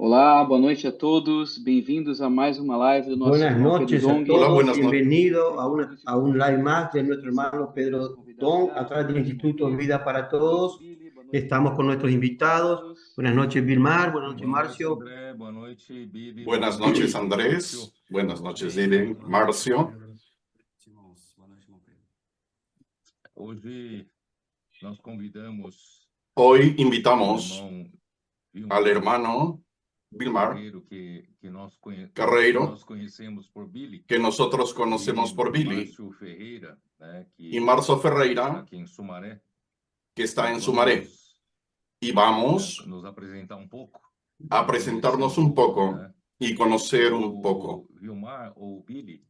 Olá, boa noite a todos. Bem-vindos a mais uma live do nosso Buenas irmão Pedro noches a Dong. Hola, todos, buenas noches. bienvenido a un live más de nuestro hermano Pedro Don, a través del Instituto Vida para Todos. Estamos con nuestros invitados. Buenas noches, Vilmar, buenas noches, Marcio. André. Boa noite, Bibi. Buenas noches, Andrés. Buenas noches, Irene, Marcio. Hoje nós convidamos Hoy o invitamos irmão al hermano Vilmar Carreiro, que Carreiro, nós conhecemos por Billy, que nosotros conocemos por Billy, Márcio Ferreira, né, y Marcio Ferreira, aqui em Sumaré. que está en Sumaré. Y vamos Nos apresentar um pouco, a presentarnos un poco né? y conocer un poco. O Vilmar ou Billy,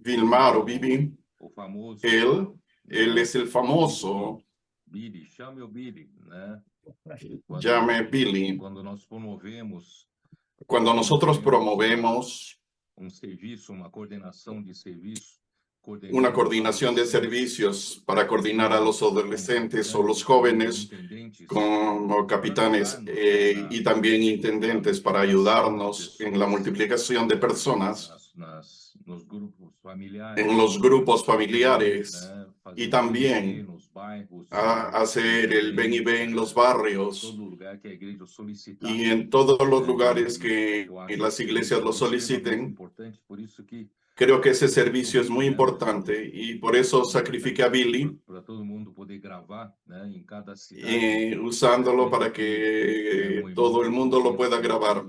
Vilmar o Bibi, o famoso él es el famoso, Billy, chame o Billy, né? llame Billy. Quando nós promovemos Cuando nosotros promovemos serviço, uma coordenação de serviço, una coordinación de servicios para coordinar a los adolescentes o los jóvenes como capitanes y también intendentes para ayudarnos en la multiplicación de personas en los grupos familiares y también a hacer el ven y ven en los barrios y en todos los lugares que las iglesias lo soliciten. Creo que ese servicio es muy importante y por eso sacrifiqué a Billy, usándolo para que todo el mundo lo pueda grabar.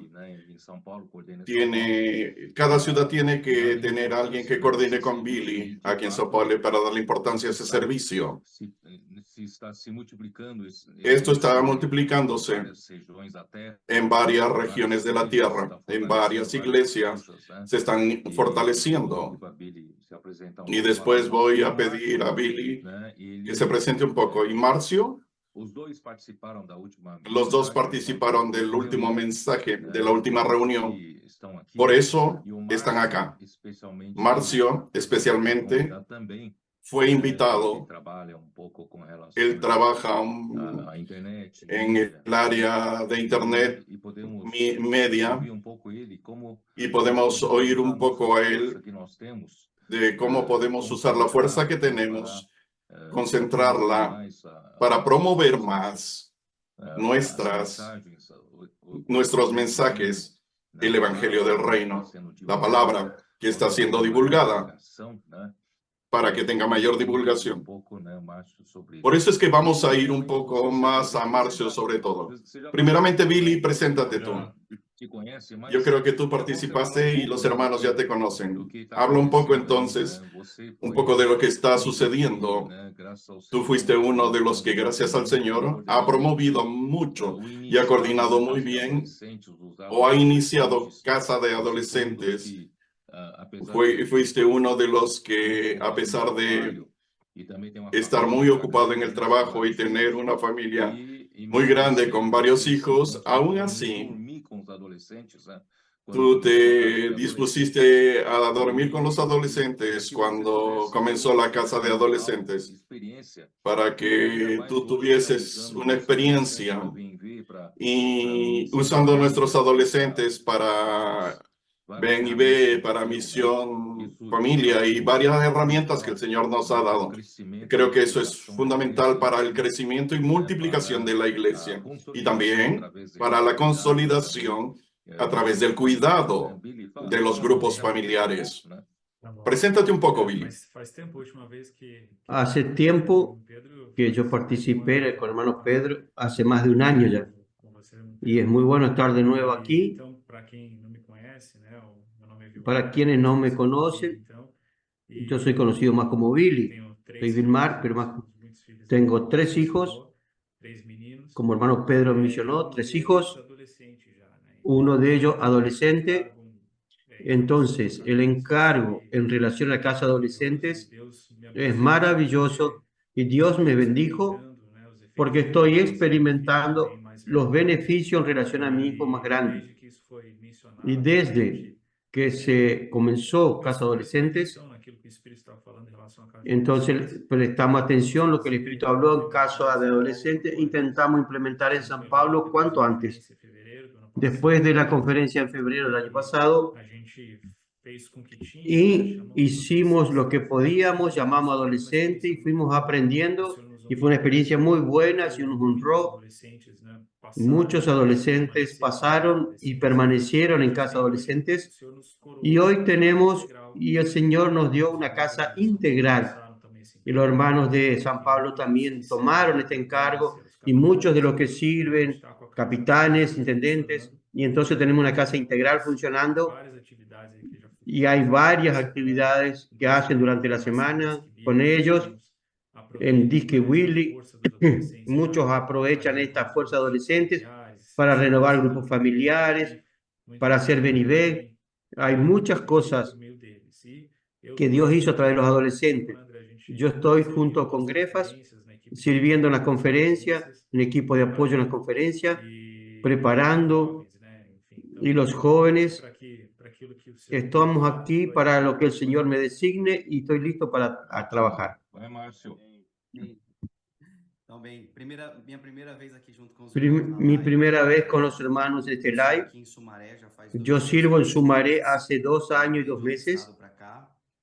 Cada ciudad tiene que tener a alguien que coordine con Billy aquí en São Paulo para darle importancia a ese servicio. Esto está multiplicándose en varias regiones de la tierra, en varias iglesias se están fortaleciendo. Y después voy a pedir a Billy que se presente un poco. ¿Y Marcio? Los dos participaron del último mensaje, de la última reunión. Por eso están acá. Marcio, especialmente, fue invitado. Él trabaja en el área de Internet media y podemos oír un poco a él de cómo podemos usar la fuerza que tenemos, concentrarla para promover más nuestros mensajes, el Evangelio del Reino, la palabra que está siendo divulgada, para que tenga mayor divulgación. Por eso es que vamos a ir un poco más a Marcio sobre todo. Primeramente, Billy, preséntate tú. Yo creo que tú participaste y los hermanos ya te conocen. Habla un poco entonces, un poco de lo que está sucediendo. Tú fuiste uno de los que, gracias al Señor, ha promovido mucho y ha coordinado muy bien o ha iniciado Casa de Adolescentes. Fuiste uno de los que, a pesar de estar muy ocupado en el trabajo y tener una familia muy grande con varios hijos, aún así, tú te dispusiste a dormir con los adolescentes cuando comenzó la casa de adolescentes para que tú tuvieses una experiencia y usando nuestros adolescentes para ven y ve, para misión, familia y varias herramientas que el Señor nos ha dado. Creo que eso es fundamental para el crecimiento y multiplicación de la iglesia y también para la consolidación a través del cuidado de los grupos familiares. Preséntate un poco, Billy. Hace tiempo que yo participé con hermano Pedro, hace más de un año ya. Y es muy bueno estar de nuevo aquí. Para quienes no me conocen, yo soy conocido más como Billy. Soy Vilmar, pero tengo 3 hijos. Como hermano Pedro mencionó, 3 hijos. Uno de ellos adolescente. Entonces, el encargo en relación a la casa de adolescentes es maravilloso y Dios me bendijo porque estoy experimentando los beneficios en relación a mi hijo más grande. Y desde que se comenzó Casa Adolescentes, entonces prestamos atención a lo que el Espíritu habló en caso de adolescentes, intentamos implementar en San Pablo cuanto antes. Después de la conferencia en febrero del año pasado, y hicimos lo que podíamos, llamamos adolescente y fuimos aprendiendo, y fue una experiencia muy buena, se nos honró. Muchos adolescentes pasaron y permanecieron en casa adolescentes, y hoy tenemos, y el Señor nos dio una casa integral. Y los hermanos de San Pablo también tomaron este encargo, y muchos de los que sirven, capitanes, intendentes, y entonces tenemos una casa integral funcionando, y hay varias actividades que hacen durante la semana con ellos en Disque Willy. Muchos aprovechan estas fuerzas adolescentes para renovar grupos familiares, para hacer ven y ve. Hay muchas cosas que Dios hizo a través de los adolescentes. Yo estoy junto con Grefas, sirviendo en las conferencias, en equipo de apoyo en las conferencias, preparando, y los jóvenes, estamos aquí para lo que el Señor me designe y estoy listo para trabajar. Vai, Márcio. Então, bem, minha primeira vez aqui junto com os Mi primera vez con los hermanos en este live. aqui em Sumaré já faz Yo sirvo en Sumaré hace 2 años y 2 meses.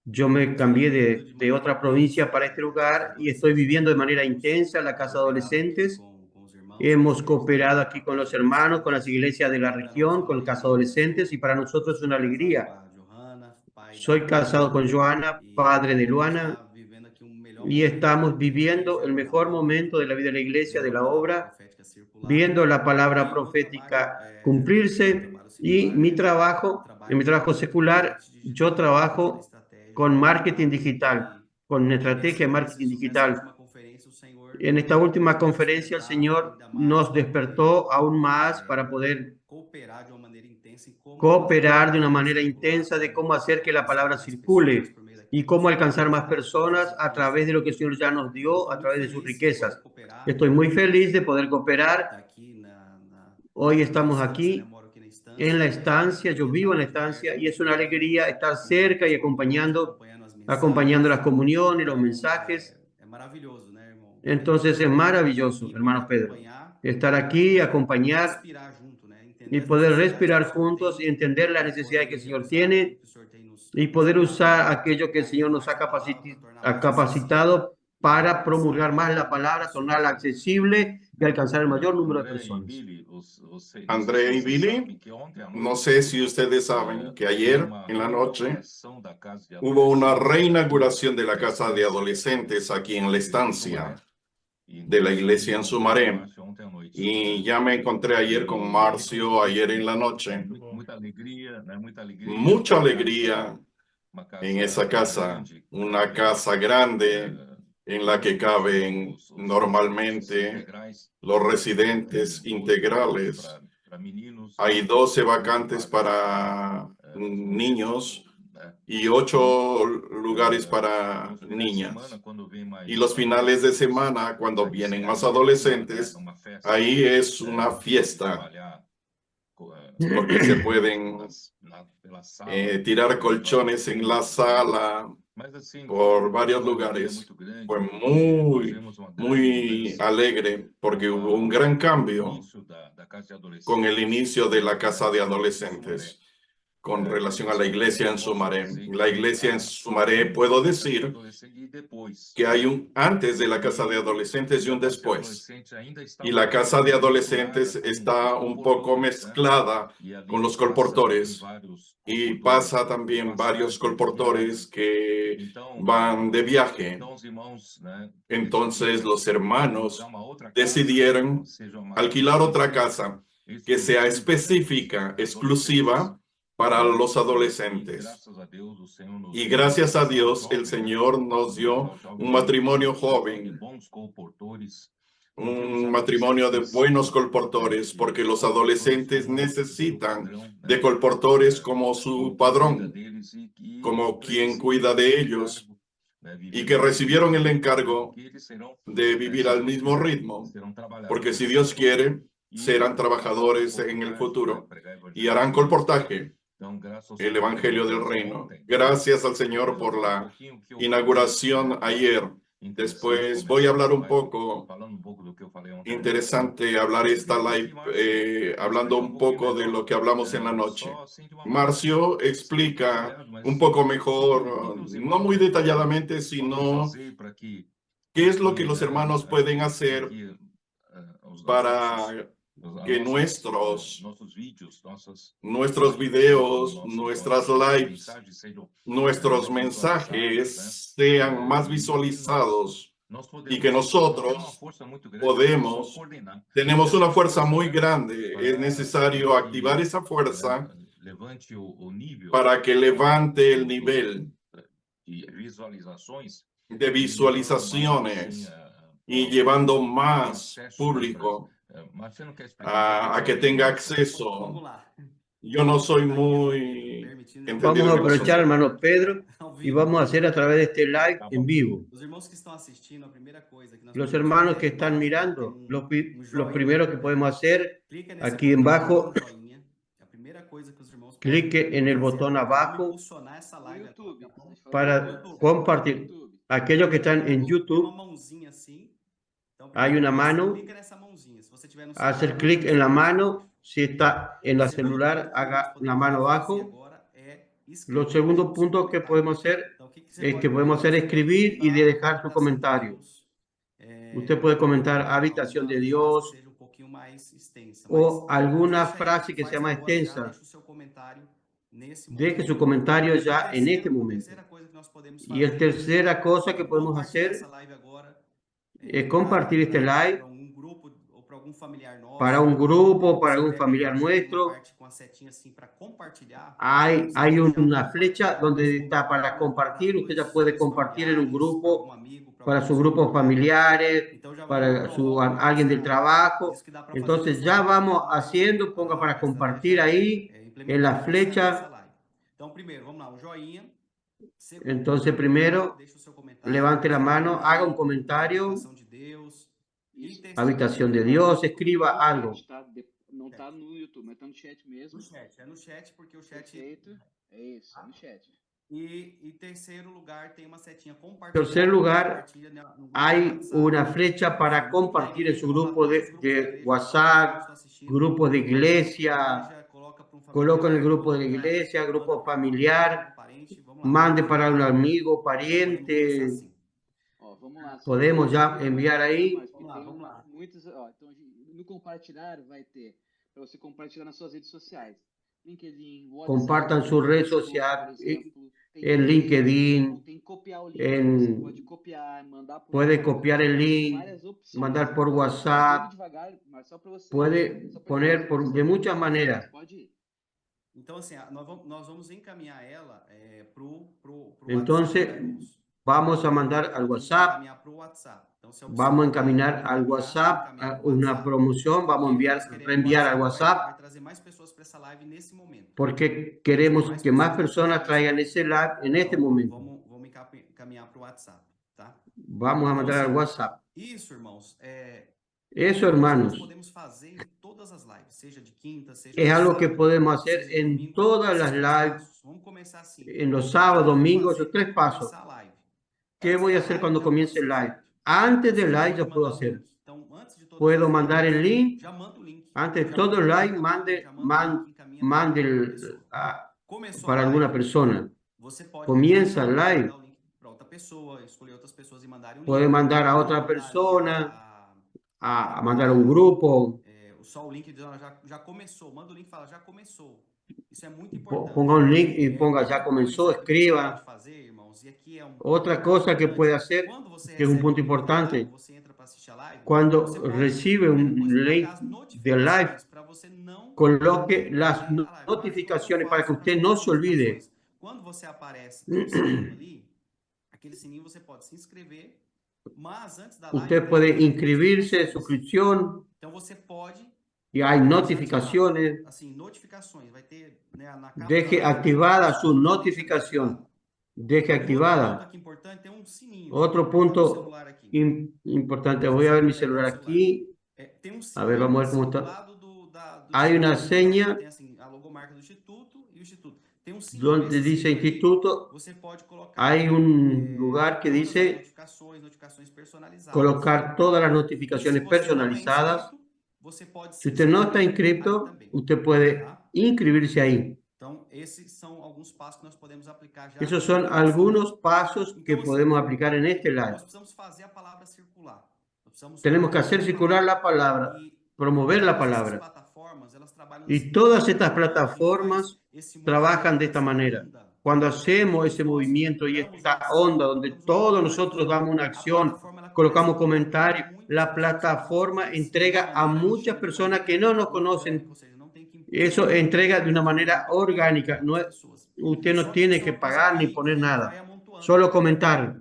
Yo me cambié de otra provincia para este lugar y estoy viviendo de manera intensa en la casa de adolescentes. Hemos cooperado aquí con los hermanos, con las iglesias de la región, con casa adolescentes, y para nosotros es una alegría. Soy casado con Joana, padre de Luana, y estamos viviendo el mejor momento de la vida de la iglesia, de la obra, viendo la palabra profética cumplirse. Y mi trabajo, en mi trabajo secular, yo trabajo con marketing digital, con estrategia de marketing digital. En esta última conferencia, el Señor nos despertó aún más para poder cooperar de una manera intensa de cómo hacer que la palabra circule y cómo alcanzar más personas a través de lo que el Señor ya nos dio, a través de sus riquezas. Estoy muy feliz de poder cooperar. Hoy estamos aquí en la estancia, yo vivo en la estancia, y es una alegría estar cerca y acompañando las comuniones, los mensajes. Entonces es maravilloso, hermano Pedro, estar aquí, acompañar y poder respirar juntos y entender las necesidades que el Señor tiene y poder usar aquello que el Señor nos ha capacitado para promulgar más la palabra, tornarla accesible y alcanzar el mayor número de personas. André y Billy, no sé si ustedes saben que ayer en la noche hubo una reinauguración de la casa de adolescentes aquí en la estancia de la iglesia en Sumaré. Y ya me encontré ayer con Marcio, ayer en la noche. Mucha alegría en esa casa, una casa grande en la que caben normalmente los residentes integrales. Hay 12 vacantes para niños y 8 lugares para niñas. Y los finales de semana, cuando vienen más adolescentes, ahí es una fiesta, porque se pueden tirar colchones en la sala por varios lugares. Fue muy alegre porque hubo un gran cambio con el inicio de la casa de adolescentes con relación a la iglesia en Sumaré. La iglesia en Sumaré, puedo decir que hay un antes de la casa de adolescentes y un después. Y la casa de adolescentes está un poco mezclada con los colportores. Y pasa también varios colportores que van de viaje. Entonces los hermanos decidieron alquilar otra casa que sea específica, exclusiva para los adolescentes. Y gracias a Dios, el Señor nos dio un matrimonio joven, un matrimonio de buenos colportores, porque los adolescentes necesitan de colportores como su padrón, como quien cuida de ellos, y que recibieron el encargo de vivir al mismo ritmo, porque si Dios quiere, serán trabajadores en el futuro y harán colportaje, el Evangelio del Reino. Gracias al Señor por la inauguración ayer Después voy a hablar un poco, falando um pouco do que eu falei ontem. interesante hablar esta live, hablando un poco de lo que hablamos en la noche. Marcio explica un poco mejor, no muy detalladamente, sino qué es lo que los hermanos pueden hacer para que nuestros videos, nuestras lives, nuestros mensajes sean más visualizados y que nosotros tenemos una fuerza muy grande. Es necesario activar esa fuerza para que levante el nivel de visualizaciones y llevando más público a que tenga acceso. Yo no soy muy entendido. Vamos a que aprovechar, nosotros- hermano Pedro, y vamos a hacer a través de este live en vivo. Os irmãos que estão assistindo, a primeira coisa que nós Los podemos hermanos fazer que é están embaixo, mirando, tem los joinha, primeros que podemos hacer, clica nesse aquí botão, abajo, dá um joinha. A primeira coisa que os irmãos clique podem en el fazer botón agora, vamos abajo impulsionar essa No live YouTube. agora, tá bom? para YouTube. compartir. YouTube. Aquellos que están en Tem uma YouTube, mãozinha assim. Então, hay primeira una coisa, mano, clica nessa mãozinha. Se você tiver no hacer celular, clic en la mano. Si está en la segundo celular, ponto que nós haga la podemos mano fazer abajo. agora é Los escrever segundos o seu puntos que comentário. podemos hacer Então, o que você es pode que podemos fazer? hacer Você pode escribir y de comentar dejar su habitação de comentario. Deus, Usted puede comentar alguma habitación de frase Dios que seja um pouquinho mais extensa, o mas alguna deixa aí, frase que faz sea más agora já, extensa. deixa o seu comentário nesse Deje momento. su comentario E ya en este momento. terceira coisa que nós podemos Y la fazer tercera cosa que é podemos compartilhar hacer essa live agora es compartir este live para algum grupo ou para algum familiar nosso. para un grupo, para Você algún pega familiar embaixo, tem uma nuestro. parte com a setinha assim para compartilhar. Hay Você pode já una compartilhar flecha donde nesse está momento para para compartir. Usted ya dois, puede três compartir en un familiares, para algum grupo, amigo, para para algum sus grupos lugar. familiares, Então já vamos para pronto, alguien del trabajo. isso que dá para fazer Entonces nessa ya live. vamos Vamos, haciendo, ponga para a compartir estratégia ahí é en la implementar flecha. nessa live. Então primeiro, vamos lá, o joinha. Segundo, Entonces primero, deixa o seu comentário, levante la mano, escreva haga aí, un comentario, habitação de Deus. E Isso. terceiro, habitación de Dios, escriba No algo. chat, tá? Não tá no YouTube, mas tá no chat mesmo. no chat, é no chat porque o chat Perfeito. É isso, no chat. e terceiro lugar tem uma setinha compartilhar. Tercer lugar, compartilha no grupo hay WhatsApp. una flecha para compartir en su grupo de WhatsApp, grupos de iglesia. Coloca en el grupo de la iglesia, grupo familiar, mande para un amigo, pariente. Ó, vamos lá. Podemos já enviar aí. Vamos lá. Muitos, ó, então, no compartilhar vai ter para você compartilhar nas suas redes sociais. LinkedIn, WhatsApp, Compartan su red Facebook, social, por exemplo. Tem en LinkedIn, tem copiar o link, en- você pode copiar, mandar por puede copiar el link, várias opções. mandar por Bem WhatsApp, devagar, mas só para você. puede só pra poner você. de muchas maneras. Pode ir. Então, assim, nós vamos encaminhar ela pro Entonces, WhatsApp, irmãos. Vamos a mandar al Vamos WhatsApp, encaminhar pro WhatsApp. Então, se a opção vamos a for encaminar al WhatsApp una promoción, vamos a enviar, reenviar al WhatsApp, vai trazer mais pessoas para essa live nesse momento. porque queremos que más personas traigan esse live en este momento. Vamos encaminhar para o WhatsApp, tá? Vamos a mandar al WhatsApp. Isso, irmãos, Eso, nós hermanos, podemos fazer em todas as lives, seja de quinta, seja es de algo que sábado, podemos hacer seja de en domingo, todas las esses lives, passos. Vamos começar assim. en los sábados, domingos, esos tres Para pasos. começar a live. ¿Qué Antes voy a da hacer live, cuando já comience el pode ser live? feito. Antes del Você live pode ya puedo mandar o hacer. link. Então, antes de todas Puedo as mandar el link. já manda o link. Antes de Já todo manda el o link, live, já manda o link, encaminha mande para el- outra pessoa. Começou para a alguna live, persona. você pode Comienza el mandar live. o link para outra pessoa, escolher outras pessoas e mandarem um Puede link. mandar a otra Mandar persona a- a mandar a un grupo. só o link dizendo já começou. Manda o link e fala já começou. Isso é muito Po- importante. Ponga un link y ponga Outra ya comenzó, coisa que você escriba. pode fazer, irmãos, e aqui é um Otra ponto cosa que importante, puede hacer, quando você que es un recebe punto link da importante, live, você entra para assistir a live, cuando você pode, recibe primeira un coisa, link colocar as de live, notificações para você não coloque las perder a live. Marcos, notificaciones como para eu que faço usted pra no colocar se olvide. notificações? Quando você aparece, tem um sininho ali, aquele sininho você pode se inscrever, mas antes da live... Usted tem puede as inscribirse, notificações. suscripción, Então você pode... y hay antes da notificaciones. live, assim, notificações, vai ter, né, na capa Deje da live, activada su deixa notificación. Deje Outro ponto activada. aqui importante, tem um sininho. Otro Vou colocar no punto celular aqui. importante, voy a ver mi celular aquí. Tem um A ver, vamos a ver sininho cómo assim está. do lado do Hay una instituto. seña. Tem assim, a logomarca do instituto e o instituto. tem um símbolo donde desse dice símbolo ali, instituto, você pode colocar hay un lugar que todas as dice notificações personalizadas. colocar todas las E se notificaciones você não é personalizadas. inscrito, você pode Si se usted no está inscrever inscrito, aí também, usted puede tá? inscribirse ahí. Então, esses são alguns passos que nós podemos aplicar já. Esos son algunos pasos que podemos aplicar en este live. Nós precisamos fazer a palavra circular. Nós precisamos Tenemos que hacer circular la palabra, promover la todas essas palabra. plataformas, elas trabalham Y todas estas plataformas trabajan de esta manera. Cuando hacemos ese movimiento y esta onda donde todos nosotros damos una acción, colocamos comentarios, la plataforma entrega a muchas personas que no nos conocen. Eso entrega de una manera orgánica. No es, usted no tiene que pagar ni poner nada, solo comentar.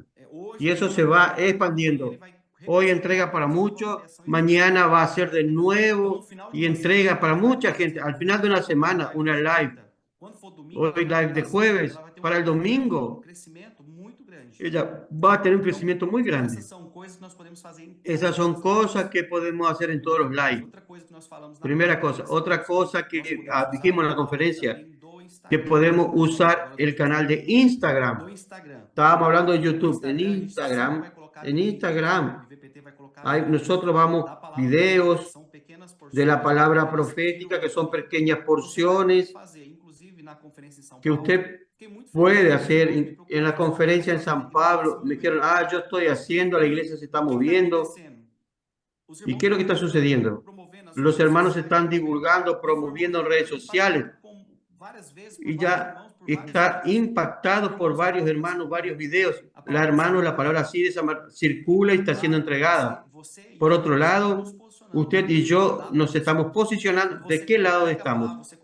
Y eso se va expandiendo. Hoy entrega para muchos, mañana va a ser de nuevo y entrega para mucha gente. Al final de una semana, una live. Hoy live de jueves, para el domingo, ella va a tener un crecimiento muy grande. Esas son cosas que podemos hacer en todos los live. Primera cosa. Otra cosa que dijimos en la conferencia, que podemos usar el canal de Instagram. Estábamos hablando de YouTube. En Instagram, nosotros vamos videos de la palabra profética, que son pequeñas porciones que usted puede hacer. En la conferencia en San Pablo me dijeron, yo estoy haciendo, la iglesia se está moviendo. ¿Y qué es lo que está sucediendo? Los hermanos están divulgando, promoviendo en redes sociales y ya está impactado por varios hermanos, varios videos. La palabra así de esa manera circula y está siendo entregada. Por otro lado, usted y yo nos estamos posicionando. ¿De qué lado estamos?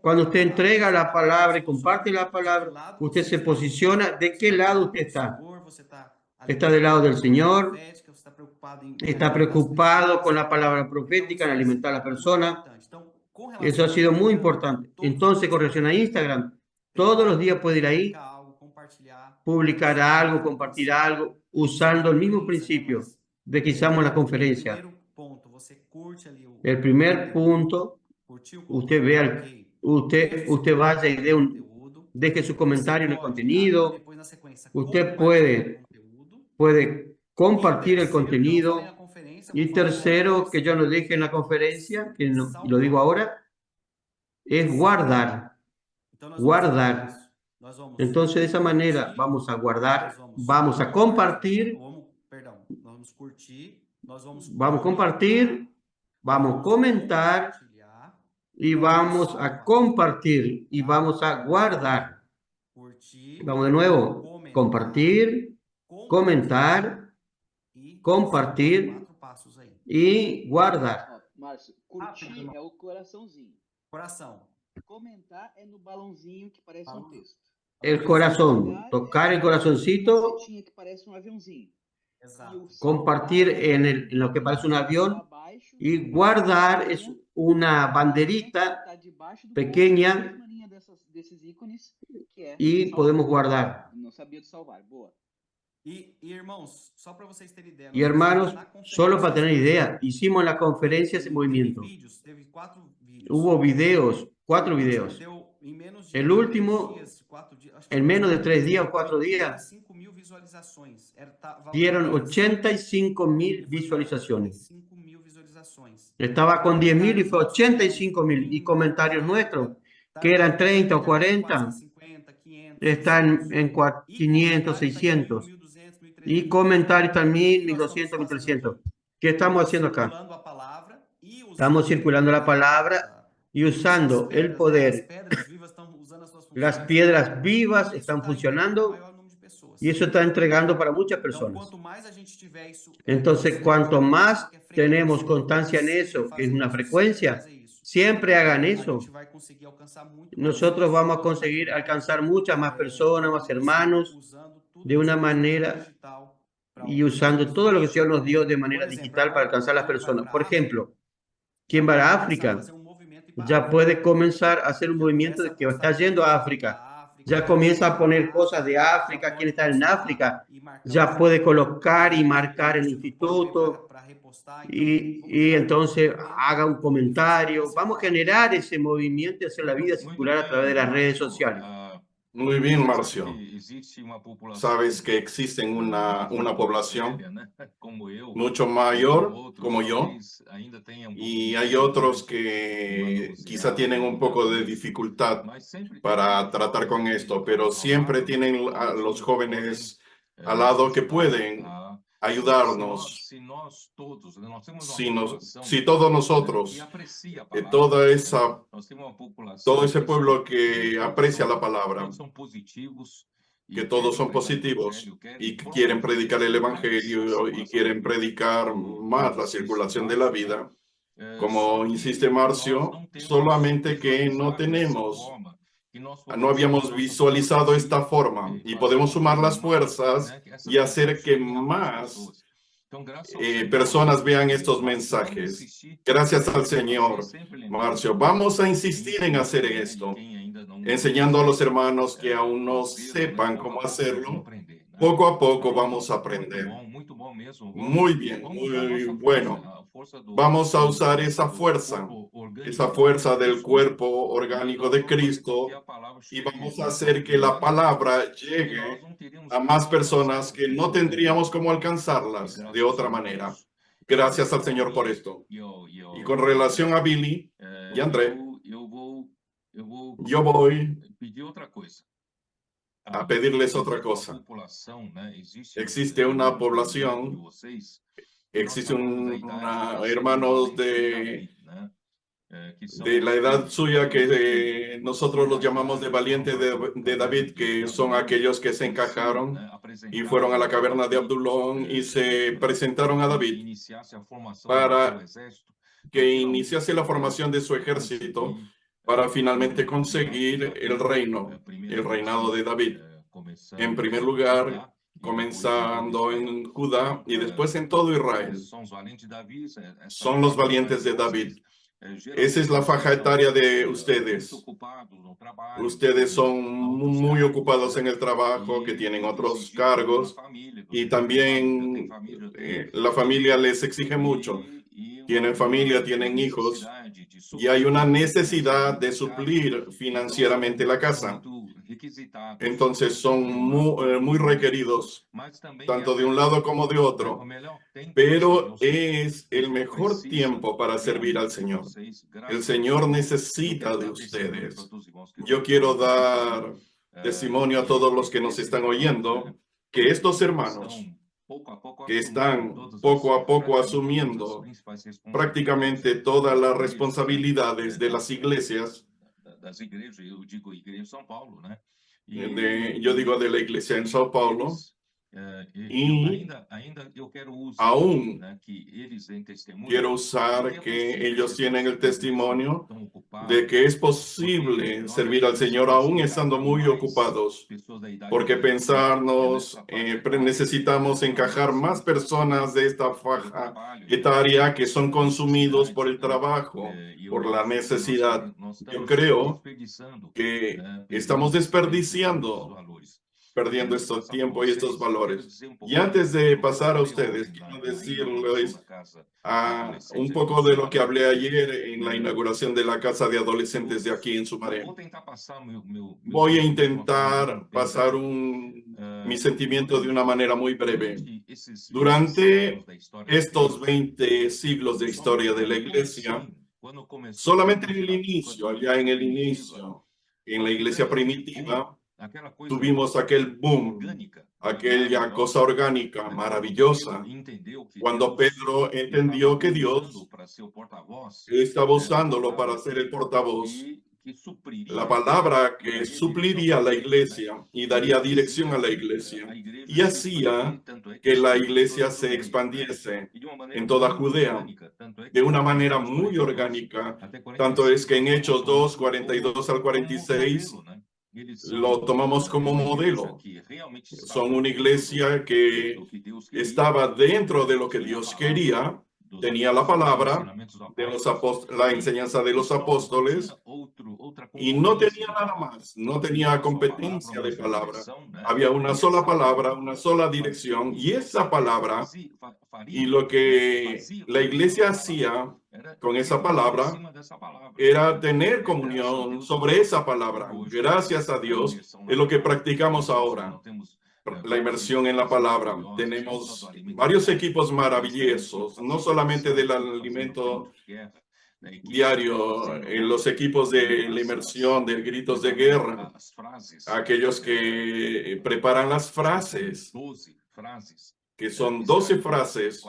Cuando usted entrega la palabra y comparte la palabra, usted se posiciona. ¿De qué lado usted está? ¿Está del lado del Señor? ¿Está preocupado con la palabra profética, en alimentar a la persona? Eso ha sido muy importante. Entonces, con relación a Instagram, todos los días puede ir ahí, publicar algo, compartir algo, usando el mismo principio de que hicimos la conferencia. El primer punto, usted vea, usted vaya y deje su comentario en el contenido. Usted puede compartir el contenido. Y tercero, que yo no dije en la conferencia, que no, lo digo ahora, es guardar. Guardar. Entonces, de esa manera vamos a guardar, vamos a compartir, vamos a compartir, vamos a comentar y vamos a compartir y vamos a guardar. Vamos de nuevo, compartir, comentar, compartir e guardar. Márcio, curtir é o coraçãozinho. Comentar é no balãozinho que parece um texto. El corazón, tocar el corazoncito, Que parece um aviãozinho. compartir en lo que parece un avión y guardar es una banderita pequeña y podemos guardar. Não sabia de salvar, boa. Y hermanos, só para vocês terem ideia. Y hermanos, solo para tener idea, hicimos en la conferencia ese movimiento. Hubo videos, 4 videos. El último, en menos de 3 días o 4 días, dieron 85.000 visualizaciones. Estaba con 10.000 y fue 85.000. Y comentarios nuestros, que eran 30 o 40, están en 500, 600. Y comentarios también 1.200, 1.300. ¿Qué estamos haciendo acá? Estamos circulando la palabra y usando el poder. Las piedras vivas están funcionando y eso está entregando para muchas personas. Entonces, cuanto más tenemos constancia en eso, que es una frecuencia, siempre hagan eso. Nosotros vamos a conseguir alcanzar muchas más personas, más hermanos, de una manera y usando todo lo que el Señor nos dio de manera digital para alcanzar a las personas. Por ejemplo, quien va a África ya puede comenzar a hacer un movimiento de que está yendo a África. Ya comienza a poner cosas de África. Quien está en África ya puede colocar y marcar el instituto y entonces haga un comentario. Vamos a generar ese movimiento y hacer la vida circular a través de las redes sociales. Muy bien, Marcio. Existe uma população Sabes que existe una población velha, né? Como eu, mucho mayor outros como yo, talvez ainda tenha pouco y de hay otros dificuldade que manusear, quizá tienen un poco de mas dificultad sempre tem para aqueles tratar con jovens esto, ao pero siempre lado, tienen a que los podem jóvenes al lado nos que ajudar, pueden tá? ayudarnos. Se nós todos, nós temos uma Si população, todos né, que nosotros, aprecia a palavra, toda né? esa, Nós temos uma todo população ese que pueblo que aprecia la palabra, todos são positivos que e todos querem son pregar o positivos evangelho, querem y que quieren promover predicar el mais a evangelio y circulação da quieren vida, predicar como más la insiste circulación de la Márcio, né? vida, Só como insiste que nós Marcio, não temos solamente que no visualizado essa tenemos, forma, que nós no podemos somar habíamos nossas visualizado forças esta forma e y fazer podemos com sumar que las mais, fuerzas né, que essas y hacer mensagens que cheguem a mais más pessoas. Então, graças ao Senhor, personas vean e estos nós vamos mensajes. insistir Gracias em al fazer, Señor, sempre lembrando Marcio. Vamos a e insistir en ensinando, hacer né, e esto, quem ainda não enseñando a los consegue hermanos que aún no fazê-lo, né, sepan pouco a cómo pouco nós vamos hacerlo. aprender, né? Poco a poco Então, vamos a aprender. muito bom mesmo. Muy bien, Vamos usar muy nossa força, bueno. a força Vamos a usar esa corpo esa orgânico fuerza de del Cristo, né? cuerpo E orgánico nós de vamos fazer com que Cristo a palavra y chegue vamos a em hacer tanto que la mais pessoas palabra que nós llegue não teríamos a más como alcançar personas com que no pessoas da tendríamos igreja. cómo E alcanzarlas de graças ao otra Senhor por manera. isso. Gracias al Señor por esto. Y con relación a Billy y André, Eu vou yo voy pedir outra coisa. a pedirles otra Existe uma cosa. população, né? Existe una membros da igreja de población, vocês que nós existe chamamos a idade de ser hermanos equivalente de Davi, né? Que são de la os edad suya aqueles que nosotros los llamamos de engajaram valiente de David, que son aquellos que se encajaron né, y fueron a la caverna de Abdulón y se presentaron a David iniciasse a formação do seu para exército, que iniciase la formación de su ejército para finalmente conseguir el reinado de David. En primer lugar, comenzando en Judá y después en todo Israel. Son los valientes de David. Esa es la faja etaria de ustedes. Ustedes son muy ocupados en el trabajo, que tienen otros cargos y también la familia les exige mucho. Tienen familia, tienen hijos y hay una necesidad de suplir financieramente la casa. Entonces son muy requeridos, tanto de un lado como de otro. Pero es el mejor tiempo para servir al Señor. El Señor necesita de ustedes. Yo quiero dar testimonio a todos los que nos están oyendo que estos hermanos que están poco a poco asumiendo prácticamente todas las responsabilidades de las iglesias, yo digo de la iglesia en Sao Paulo, y aún quiero usar que ellos tienen el testimonio de que es posible servir al Señor aún estando muy ocupados, porque necesitamos encajar más personas de esta faja etaria que son consumidos por el trabajo, por la necesidad. Yo creo que estamos perdiendo estos tiempos y estos valores. Y antes de pasar a ustedes, quiero decirles un poco de lo que hablé ayer en la inauguración de la casa de adolescentes de aquí en Sumaré. Voy a intentar pasar mi sentimiento de una manera muy breve. Durante estos 20 siglos de historia de la iglesia, solamente en el inicio, allá en el inicio, en la iglesia primitiva, tuvimos aquel boom, aquella cosa orgánica maravillosa, cuando Pedro entendió que Dios estaba usándolo para ser el portavoz, la palabra que supliría a la iglesia y daría dirección a la iglesia, y hacía que la iglesia se expandiese en toda Judea de una manera muy orgánica. Tanto es que en Hechos 2, 42 al 46, lo tomamos como modelo. Son una iglesia que estaba dentro de lo que Dios quería tenía la palabra de los la enseñanza de los apóstoles y no tenía nada más, no tenía competencia de palabra. Había una sola palabra, una sola dirección y esa palabra y lo que la iglesia hacía con esa palabra era tener comunión sobre esa palabra. Gracias a Dios es lo que practicamos ahora. La inmersión en la palabra. Tenemos varios equipos maravillosos, no solamente del alimento diario, en los equipos de la inmersión, de gritos de guerra, aquellos que preparan las frases, que son 12 frases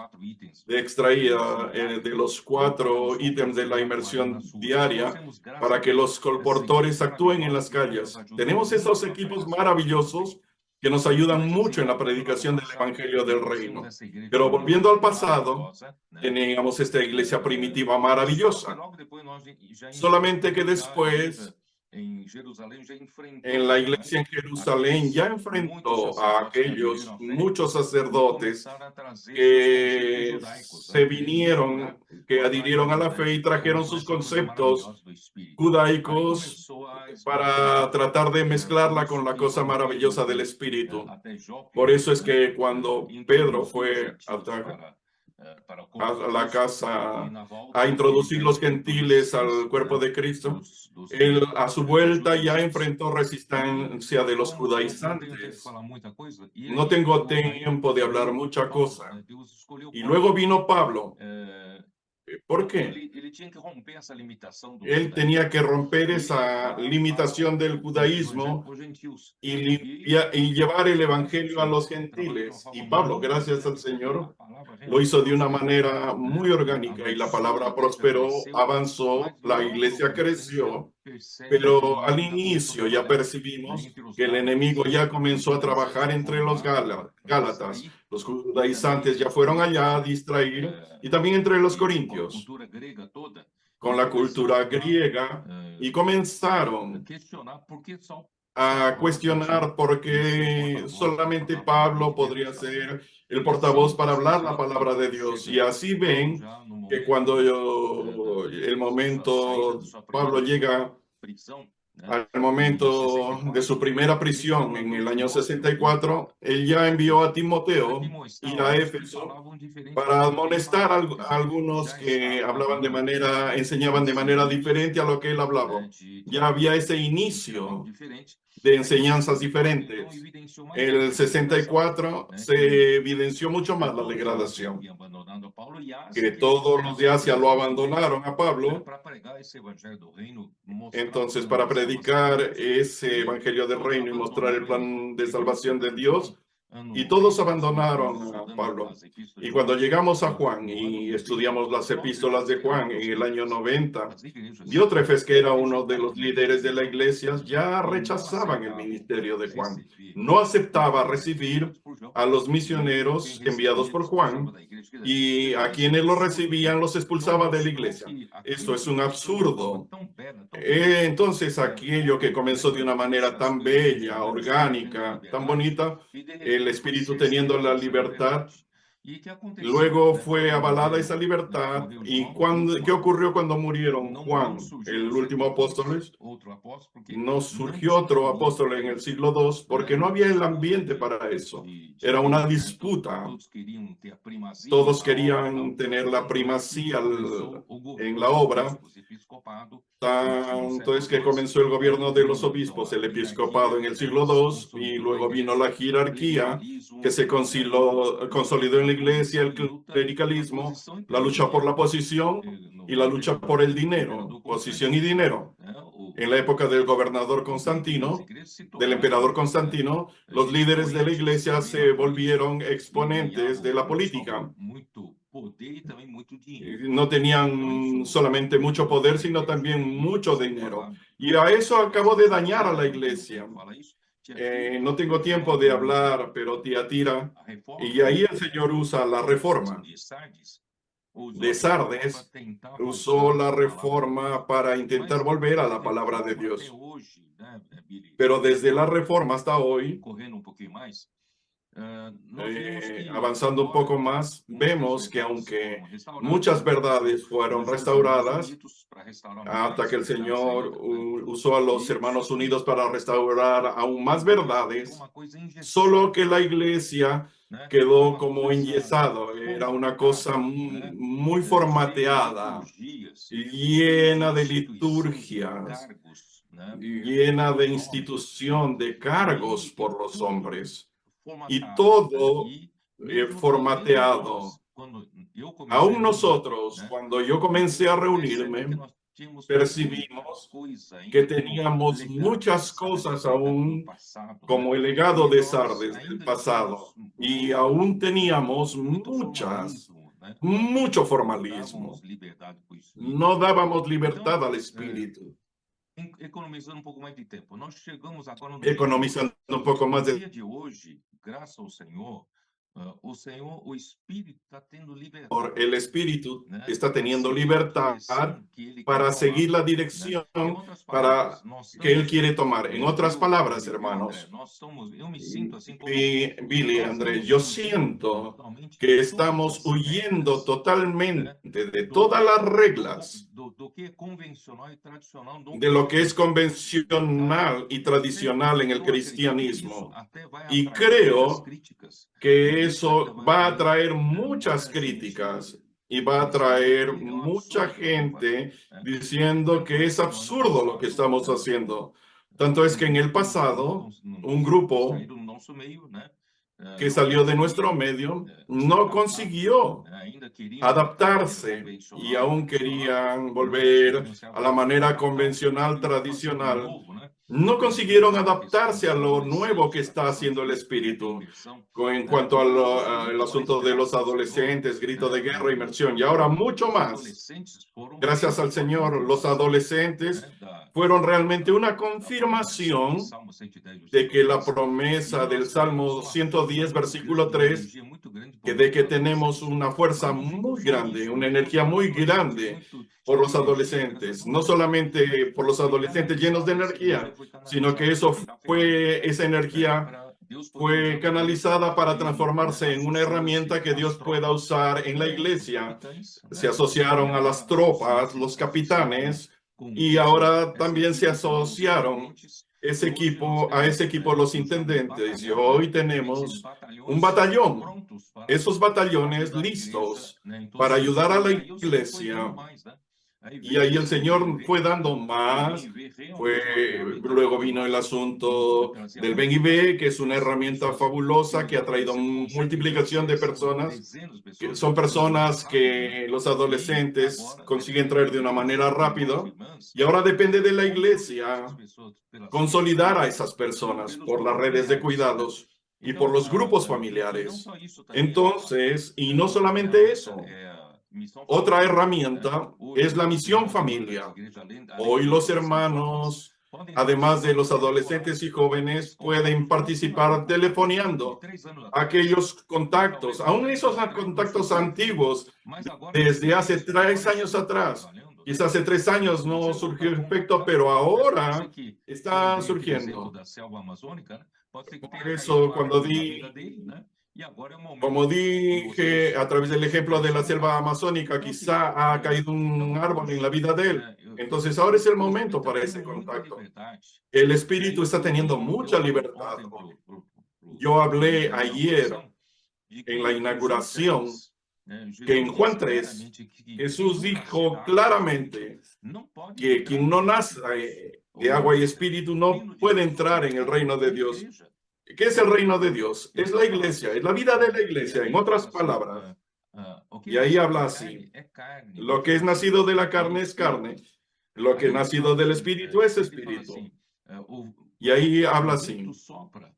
extraídas de los 4 ítems de la inmersión diaria para que los colportores actúen en las calles. Tenemos esos equipos maravillosos que nos ayudan mucho en la predicación del Evangelio del Reino. Pero volviendo al pasado, teníamos esta iglesia primitiva maravillosa. Solamente que después, en la iglesia en Jerusalén, ya enfrentó a aquellos muchos sacerdotes que se vinieron, que adhirieron a la fe y trajeron sus conceptos judaicos para tratar de mezclarla con la cosa maravillosa del Espíritu. Por eso es que cuando Pedro fue a la casa a introducir los gentiles al cuerpo de Cristo, él a su vuelta ya enfrentó resistencia de los judaizantes. No tengo tiempo de hablar mucha cosa. Y luego vino Pablo. ¿Por qué? Él tenía que romper esa limitación del judaísmo y llevar el evangelio a los gentiles. Y Pablo, gracias al Señor, lo hizo de una manera muy orgánica y la palabra prosperó, avanzó, la iglesia creció, pero al inicio ya percibimos que el enemigo ya comenzó a trabajar entre los gálatas. Los judaizantes ya fueron allá a distraer y también entre los corintios con la cultura griega y comenzaron a cuestionar por qué solamente Pablo podría ser el portavoz para hablar la palabra de Dios. Y así ven que cuando el momento, Pablo llega al momento de su primera prisión en el año 64, él ya envió a Timoteo ir a Éfeso para amonestar a algunos que enseñaban de manera diferente a lo que él hablaba. Ya había ese inicio de enseñanzas diferentes. En el 64 se evidenció mucho más la degradación, que todos los de Asia lo abandonaron a Pablo. Entonces, para predicar ese evangelio del reino y mostrar el plan de salvación de Dios, y todos abandonaron a Pablo. Y cuando llegamos a Juan y estudiamos las epístolas de Juan en el año 90, Diótrefes, que era uno de los líderes de la iglesia, ya rechazaban el ministerio de Juan. No aceptaba recibir a los misioneros enviados por Juan y a quienes los recibían los expulsaba de la iglesia. Esto es un absurdo. Entonces, aquello que comenzó de una manera tan bella, orgánica, tan bonita, el Espíritu teniendo la libertad, luego fue avalada esa libertad. ¿Y qué ocurrió cuando murieron Juan, el último apóstol? No surgió otro apóstol en el siglo II porque no había el ambiente para eso. Era una disputa. Todos querían tener la primacía en la obra. Tanto es que comenzó el gobierno de los obispos, el episcopado en el siglo II, y luego vino la jerarquía que se consolidó en la iglesia, el clericalismo, la lucha por la posición y la lucha por el dinero, posición y dinero. En la época del gobernador Constantino, del emperador Constantino, los líderes de la iglesia se volvieron exponentes de la política. No tenían solamente mucho poder, sino también mucho dinero. Y a eso acabó de dañar a la iglesia. No tengo tiempo de hablar, pero Tiatira, y ahí el Señor usa la reforma. De Sardes usó la reforma para intentar volver a la palabra de Dios. Pero desde la reforma hasta hoy, avanzando un poco más, vemos que aunque muchas verdades fueron restauradas, hasta que el Señor usó a los hermanos unidos para restaurar aún más verdades, solo que la iglesia quedó como enyesado, era una cosa muy formateada, llena de liturgias, llena de institución, de cargos por los hombres, y todo formateado. Aún nosotros, cuando yo comencé a reunirme, percibimos que teníamos muchas cosas aún como el legado de Sardes del pasado, y aún teníamos mucho formalismo. No dábamos libertad al espíritu. Economizando um pouco mais de tempo. Nós chegamos agora no Economizando un poco más dia de de hoje, graças ao Senhor, o Espírito está tendo liberdade, el espíritu né? está teniendo Seguir a libertad direção que ele quer para tomar, seguir la né? dirección Em outras para palavras, nós que él estamos, quiere tomar. En otras palabras, André, hermanos, nós somos, eu me sinto assim como Billy, nós Andrés, estamos yo fugindo siento totalmente que de todas estamos as huyendo regras, né? totalmente de Do todas que las reglas, do que é convencional e tradicional no de lo que es cristianismo, tá? convencional y tradicional en el Eu acredito que isso cristianismo. até vai Y atrair muitas creo críticas, né? que Isso até eso vai va a atrair traer muchas muita críticas gente y va a dizendo traer que é um mucha absurdo o que eu estou fazendo, gente né? diciendo Tanto que é es que no ano absurdo lo que passado, estamos haciendo. Tanto es que en el pasado, un grupo saíram do nosso meio, né? que Não salió de nuestro conseguiram medio se no adaptar, consiguió né? Ainda queriam voltar à maneira adaptarse y convencional, aún tradicional, querían e nós volver pensávamos a la que isso manera era fatal, convencional, e vamos fazer algo tradicional. novo, né? No Quanto consiguieron à adaptarse a questão dos lo nuevo que adolescentes, a está questão haciendo el de espíritu. imersão, En né? cuanto E al agora asunto de los graças ao Senhor, adolescentes, grito né? de guerra, inmersión, y ahora mucho Os más. adolescentes foram Gracias al Señor, los confirmação, adolescentes né? fueron realmente una Da promessa que confirmación Salmo 110, de que versículo la 3, e promesa del nós temos Salmo uma força 110, muito versículo grande, uma 3, energia muito grande por que de meio que dos tenemos adolescentes. una fuerza Mas não ficou muy só grande, nisso, una ficou energía também muy uma gente grande muito por cheia los de energia, adolescentes. No transformadora, né? solamente por los Foi adolescentes llenos de canalizada, essa energia energía, foi sino que canalizada eso para virar ferramenta esa energía para Deus poder fue usar na igreja canalizada para e transformarse en una associou-se herramienta que às Dios pueda tropas, usar en la os iglesia. capitães, Se né? E asociaron a las agora tropas, associam-se, los se associaram capitanes, com y ahora essa también se equipe com os asociaron intendentes. E hoje nós a ese temos, equipo los quem chama de intendentes. Y batalhão, né? hoy Esses tenemos un batalhões batallón, prontos para esos batallones ajudar a igreja, listos né, em todos para os ayudar a sentidos. la E aí o Senhor foi dando iglesia. mais, né? Aí Y veio a ahí el questão do Señor BNB, fue dando né? O más. BNB realmente é uma ferramenta Luego vino el poderosa e asunto trazia del Ben y multiplicação Ve, de que es una herramienta pessoas. E fabulosa que ha agora traído você consegue multiplicación trazer, de são personas, dezenas de que pessoas son muito mais personas rápido, né? que los E adolescentes agora consiguen depende da traer de una igreja, manera irmãos e rápido. irmãs, Y ahora depende de la consolidar essas iglesia pessoas pelas redes de consolidar a cuidados esas e personas pelos por las grupos redes de familiares, né? cuidados y por Então, los grupos e não familiares. só isso também, Entonces, y no outra solamente ferramenta eso, é a missão otra família, né? herramienta Hoje, es la os misión irmãos e irmãs dessa familia. igreja, além Hoy dos los adolescentes jovens, hermanos, podem además de participar los virtual adolescentes y jóvenes, pueden dos contatos nossos naquele participar contato antigo de telefoniando 3 anos atrás, aquellos que talvez contactos, não aún tenha esos aquele crédito no seu contactos telefone, antiguos mas agora tem desde hace efeito, agora 3 o años Espírito está atrás. trabalhando, né? Quizás hace 3 años Se no você surgió voltar com um efecto, contato, pero pode ser ahora que quando está dei aquele exemplo surgiendo. da selva amazônica, né? Pode ser que Por tenha caído eso, cuando árvore na vida dele, né? E agora é o como momento de dije vocês a través del ejemplo de la selva personalizarem. amazónica, Então, eu queria, quizá ha caído un então árbol en la hoje, vida de él. né? Entonces ahora es el O Espírito momento está para tendo ese muita contacto. liberdade. El E espíritu está teniendo mucha eu falei libertad. ontem Yo hablé na ayer inauguração de en la que em João inauguración 3, né, que en Jesus Juan disse 3, claramente que quem Jesús não nascer dijo da água e do claramente Espírito não pode que entrar quien no no reino de nace Deus. de agua y O espíritu no reino de puede Deus entrar en el reino de é a Dios. igreja. ¿Qué es el reino de Dios? Em Es la outras iglesia, palavras, es la vida de la e iglesia, en aí otras fala assim, palabras. o que Y ahí nascer habla da así: carne é carne, o lo que que es nascer nacido do de la carne es Espírito. carne, lo que es Aí ele nacido fala del assim, espíritu es ele fala espíritu. assim, Y ahí habla o así: vento sopra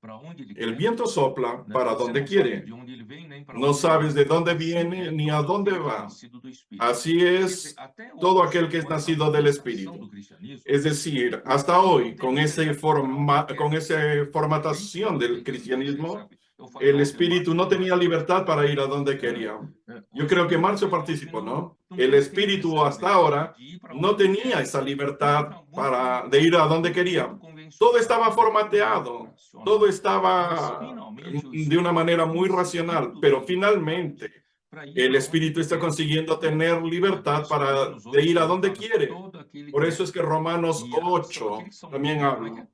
para onde ele el quer, viento sopla né? para Você donde não sabe quiere, de onde ele vem nem para no onde ele sabes vai. de dónde Assim viene é ni a todo dónde aquele que é va. nascido do Espírito. Así Quer dizer, es até todo hoje, aquel que es com essa nacido del formatação espíritu. do cristianismo, Es decir, o hasta crente não hoy, tem liberdade para onde quer. con esa O crente formatación não del tem livre arbítrio, cristianismo, sabe? Eu falei el ontem, o espíritu Márcio no foi tenía Márcio libertad participou, para ir a donde é, quería. o Yo creo que espírito Marcio realmente participó, ¿no? não El tem espíritu essa hasta liberdade ahora de ir para no onde ele quer. tenía esa Ele libertad está muito de ir a donde muito quería. todo estaba formateado, todo estaba de una manera muy racional, pero finalmente el Espíritu está consiguiendo tener libertad para de ir a donde quiere. Por eso es que Romanos 8 también habla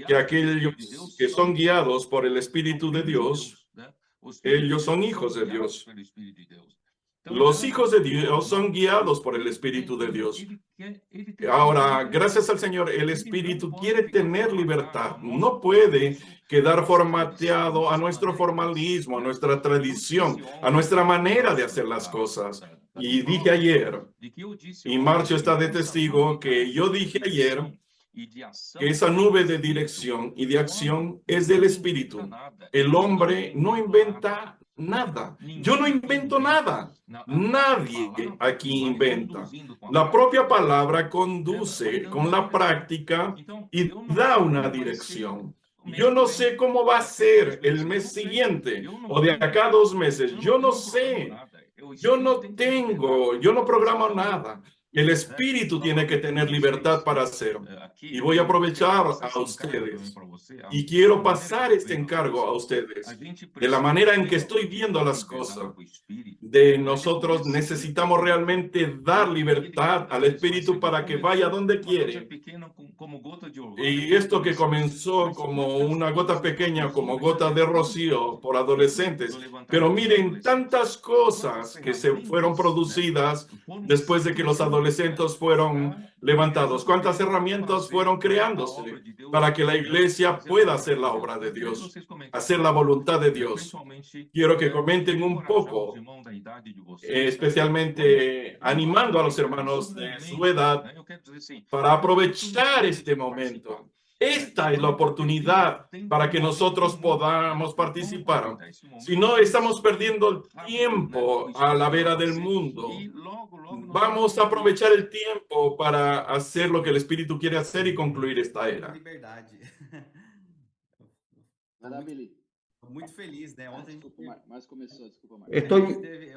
que aquellos que son guiados por el Espíritu de Dios, ellos son hijos de Dios. Los hijos de Dios son guiados por el Espíritu de Dios. Ahora, gracias al Señor, el Espíritu quiere tener libertad. No puede quedar formateado a nuestro formalismo, a nuestra tradición, a nuestra manera de hacer las cosas. Y dije ayer, y Marcio está de testigo, que yo dije ayer que esa nube de dirección y de acción es del Espíritu. El hombre no inventa nada. Yo no invento nada. Nadie aquí inventa. La propia palabra conduce con la práctica y da una dirección. Yo no sé cómo va a ser el mes siguiente o de acá a 2 meses. Yo no sé. Yo no programo nada. El Espíritu tiene que tener libertad para hacer. Y voy a aprovechar a ustedes. Y quiero pasar este encargo a ustedes. De la manera en que estoy viendo las cosas. De nosotros necesitamos realmente dar libertad al Espíritu para que vaya donde quiere. Y esto que comenzó como una gota pequeña, como gota de rocío por adolescentes. Pero miren tantas cosas que se fueron producidas después de que los adolescentes fueron levantados. ¿Cuántas herramientas fueron creándose para que la iglesia pueda hacer la obra de Dios, hacer la voluntad de Dios? Quiero que comenten un poco, especialmente animando a los hermanos de su edad para aprovechar este momento. Esta es la oportunidad para que nosotros podamos participar. Si no, estamos perdiendo el tiempo a la vera del mundo. Vamos a aprovechar el tiempo para hacer lo que el Espíritu quiere hacer y concluir esta era. Liberdade. Vai lá, Billy. Tô muito feliz, né? Ontem Desculpa, mas começou, desculpa, Marcos. Estoy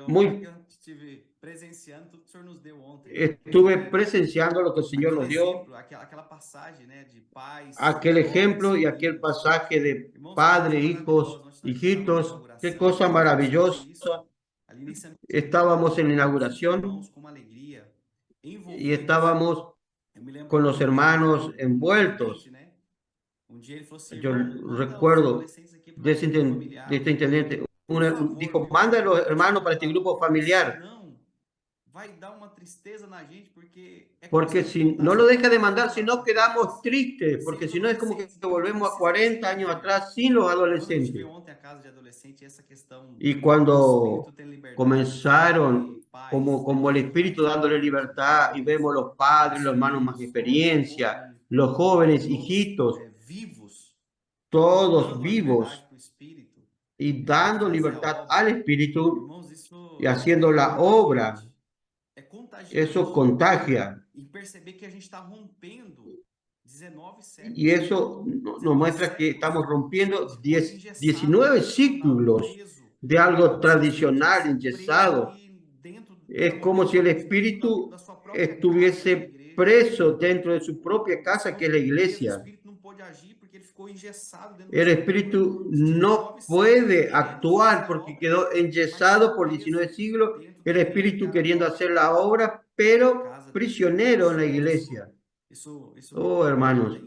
muy, que eu estive presenciando tudo que o senhor nos deu ontem. estuve presenciando lo que el Señor nos dio, Exemplo, aquela passagem, né, de pais, aquel ejemplo y aquel pasaje de Irmãos, padre, que coisa hijos, maravilhosa. Nós hijitos, tivemos qué inauguração, cosa maravillosa. ali iniciando Estábamos en la inauguración irmãos com uma alegria, y envolvidos. estábamos Eu me lembro con los que hermanos envueltos. né? Dia ele falou assim, Yo "Irmão, manda os recuerdo adolescentes aqui para de este, o grupo familiar." de este intendente, Por favor, dijo, meu manda a irmão, los hermanos para este grupo familiar, senão vai dar uma tristeza na gente, porque é como porque se si voltasse no lo deja de atrás, mandar, si no quedamos tristes, porque si no es como que volvemos a 40 años atrás sin los Quando eu adolescentes. estive ontem a casa de adolescente, essa questão Y do cuando espírito ter liberdade, comenzaron pais, como el Espíritu dándole libertad y vemos los padres, los hermanos más experiencia, los jóvenes hijitos, vivos, todos dando a vivos liberdade pro espírito, y dando fazer a libertad obra. al Espíritu Irmãos, isso y haciendo la obra, é contagioso. eso contagia. E perceber que a gente está rompendo 19 séculos. Y eso nos muestra que estamos rompiendo 19 ciclos de algo tradicional, enyesado. Es como si el Espíritu estuviese preso dentro de su propia casa, que es la iglesia. El Espíritu no puede actuar porque quedó enyesado por 19 siglos. El Espíritu queriendo hacer la obra, pero prisionero en la iglesia. Oh, hermanos,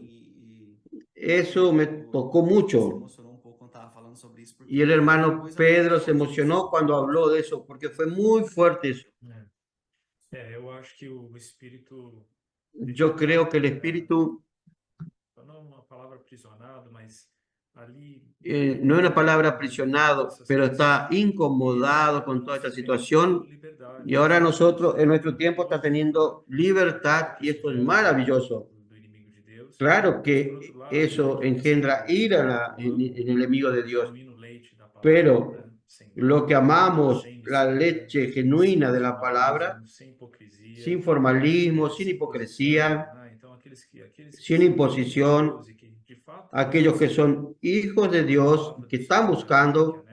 eso me tocó mucho. Y el hermano Pedro se emocionó cuando habló de eso, porque fue muy fuerte eso. Yo creo que el Espíritu, no es una palabra aprisionado, pero está incomodado con toda esta situación. Y ahora nosotros, en nuestro tiempo, está teniendo libertad y esto es maravilloso. Claro que eso engendra ira en el enemigo de Dios, pero lo que amamos, la leche genuina de la palabra, sin formalismo, sin hipocresía, sin imposición, aquellos que son hijos de Dios, que están buscando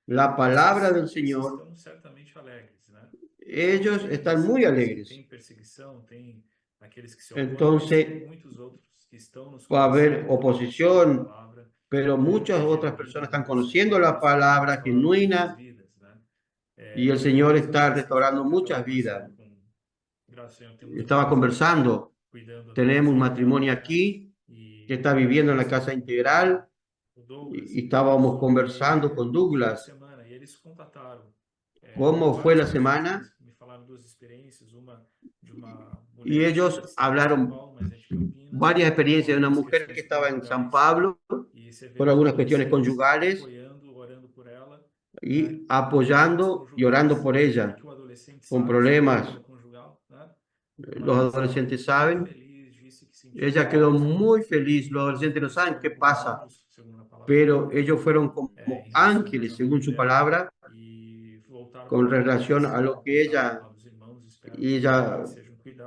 la palabra del Señor, ellos están muy alegres. Entonces, va a haber oposición, pero muchas otras personas están conociendo la palabra genuina y el Señor está restaurando muchas vidas. Estaba conversando, tenemos un matrimonio aquí que está viviendo en la casa integral y estábamos conversando con Douglas. ¿Cómo fue la semana? Y ellos hablaron varias experiencias de una mujer que estaba en San Pablo por algunas cuestiones conyugales y apoyando y orando por ella con problemas. Los adolescentes saben. Ella quedó muy feliz. Los adolescentes no saben qué pasa, pero ellos fueron como ángeles, según su palabra, con relación a lo que ella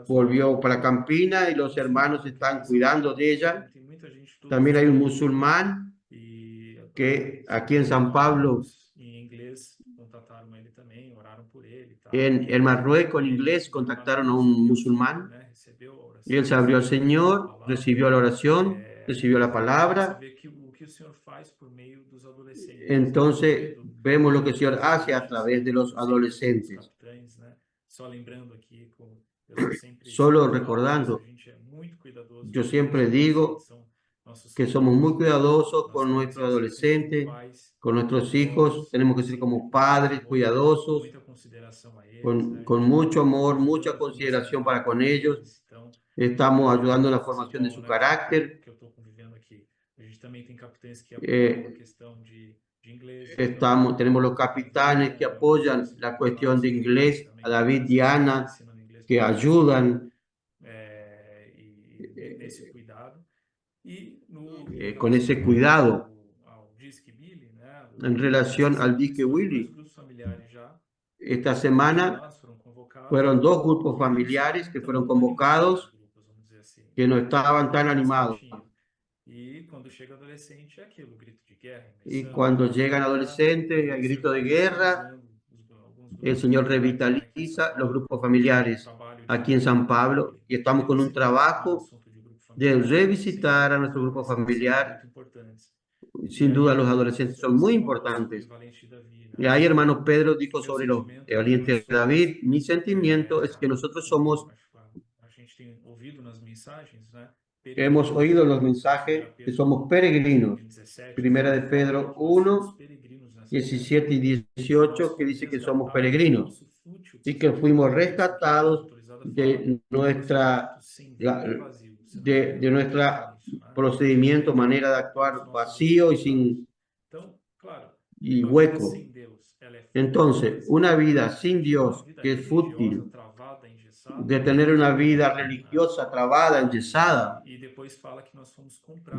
volvió para Campina y los hermanos están cuidando de ella. También hay un musulmán que aquí en San Pablo, en Marruecos, en inglés, contactaron a un musulmán y él se abrió al Señor, recibió la oración, recibió la palabra. Entonces vemos lo que el Señor hace a través de los adolescentes. Solo recordando, yo siempre digo que somos muy cuidadosos con nuestros adolescentes, con nuestros hijos. Tenemos que ser como padres cuidadosos, con mucho amor, mucha consideración para con ellos. Estamos ayudando en la formación de su carácter. Tenemos los capitanes que apoyan la cuestión de inglés, a David y Ana, que ayudan con ese cuidado. En relación al Disque Willy, esta semana fueron 2 grupos familiares que fueron convocados que no estaban tan animados. Y cuando llegan adolescentes, hay grito de guerra, el Señor revitaliza los grupos familiares aquí en San Pablo y estamos con un trabajo de revisitar a nuestro grupo familiar. Sin duda los adolescentes son muy importantes. Y ahí hermano Pedro dijo sobre los valientes de David, mi sentimiento es que nosotros hemos oído los mensajes que somos peregrinos. Primera de Pedro 1, 17 y 18, que dice que somos peregrinos y que fuimos rescatados de nuestra procedimiento, manera de actuar vacío y hueco. Entonces, una vida sin Dios que es fútil, de tener una vida religiosa trabada, enyesada.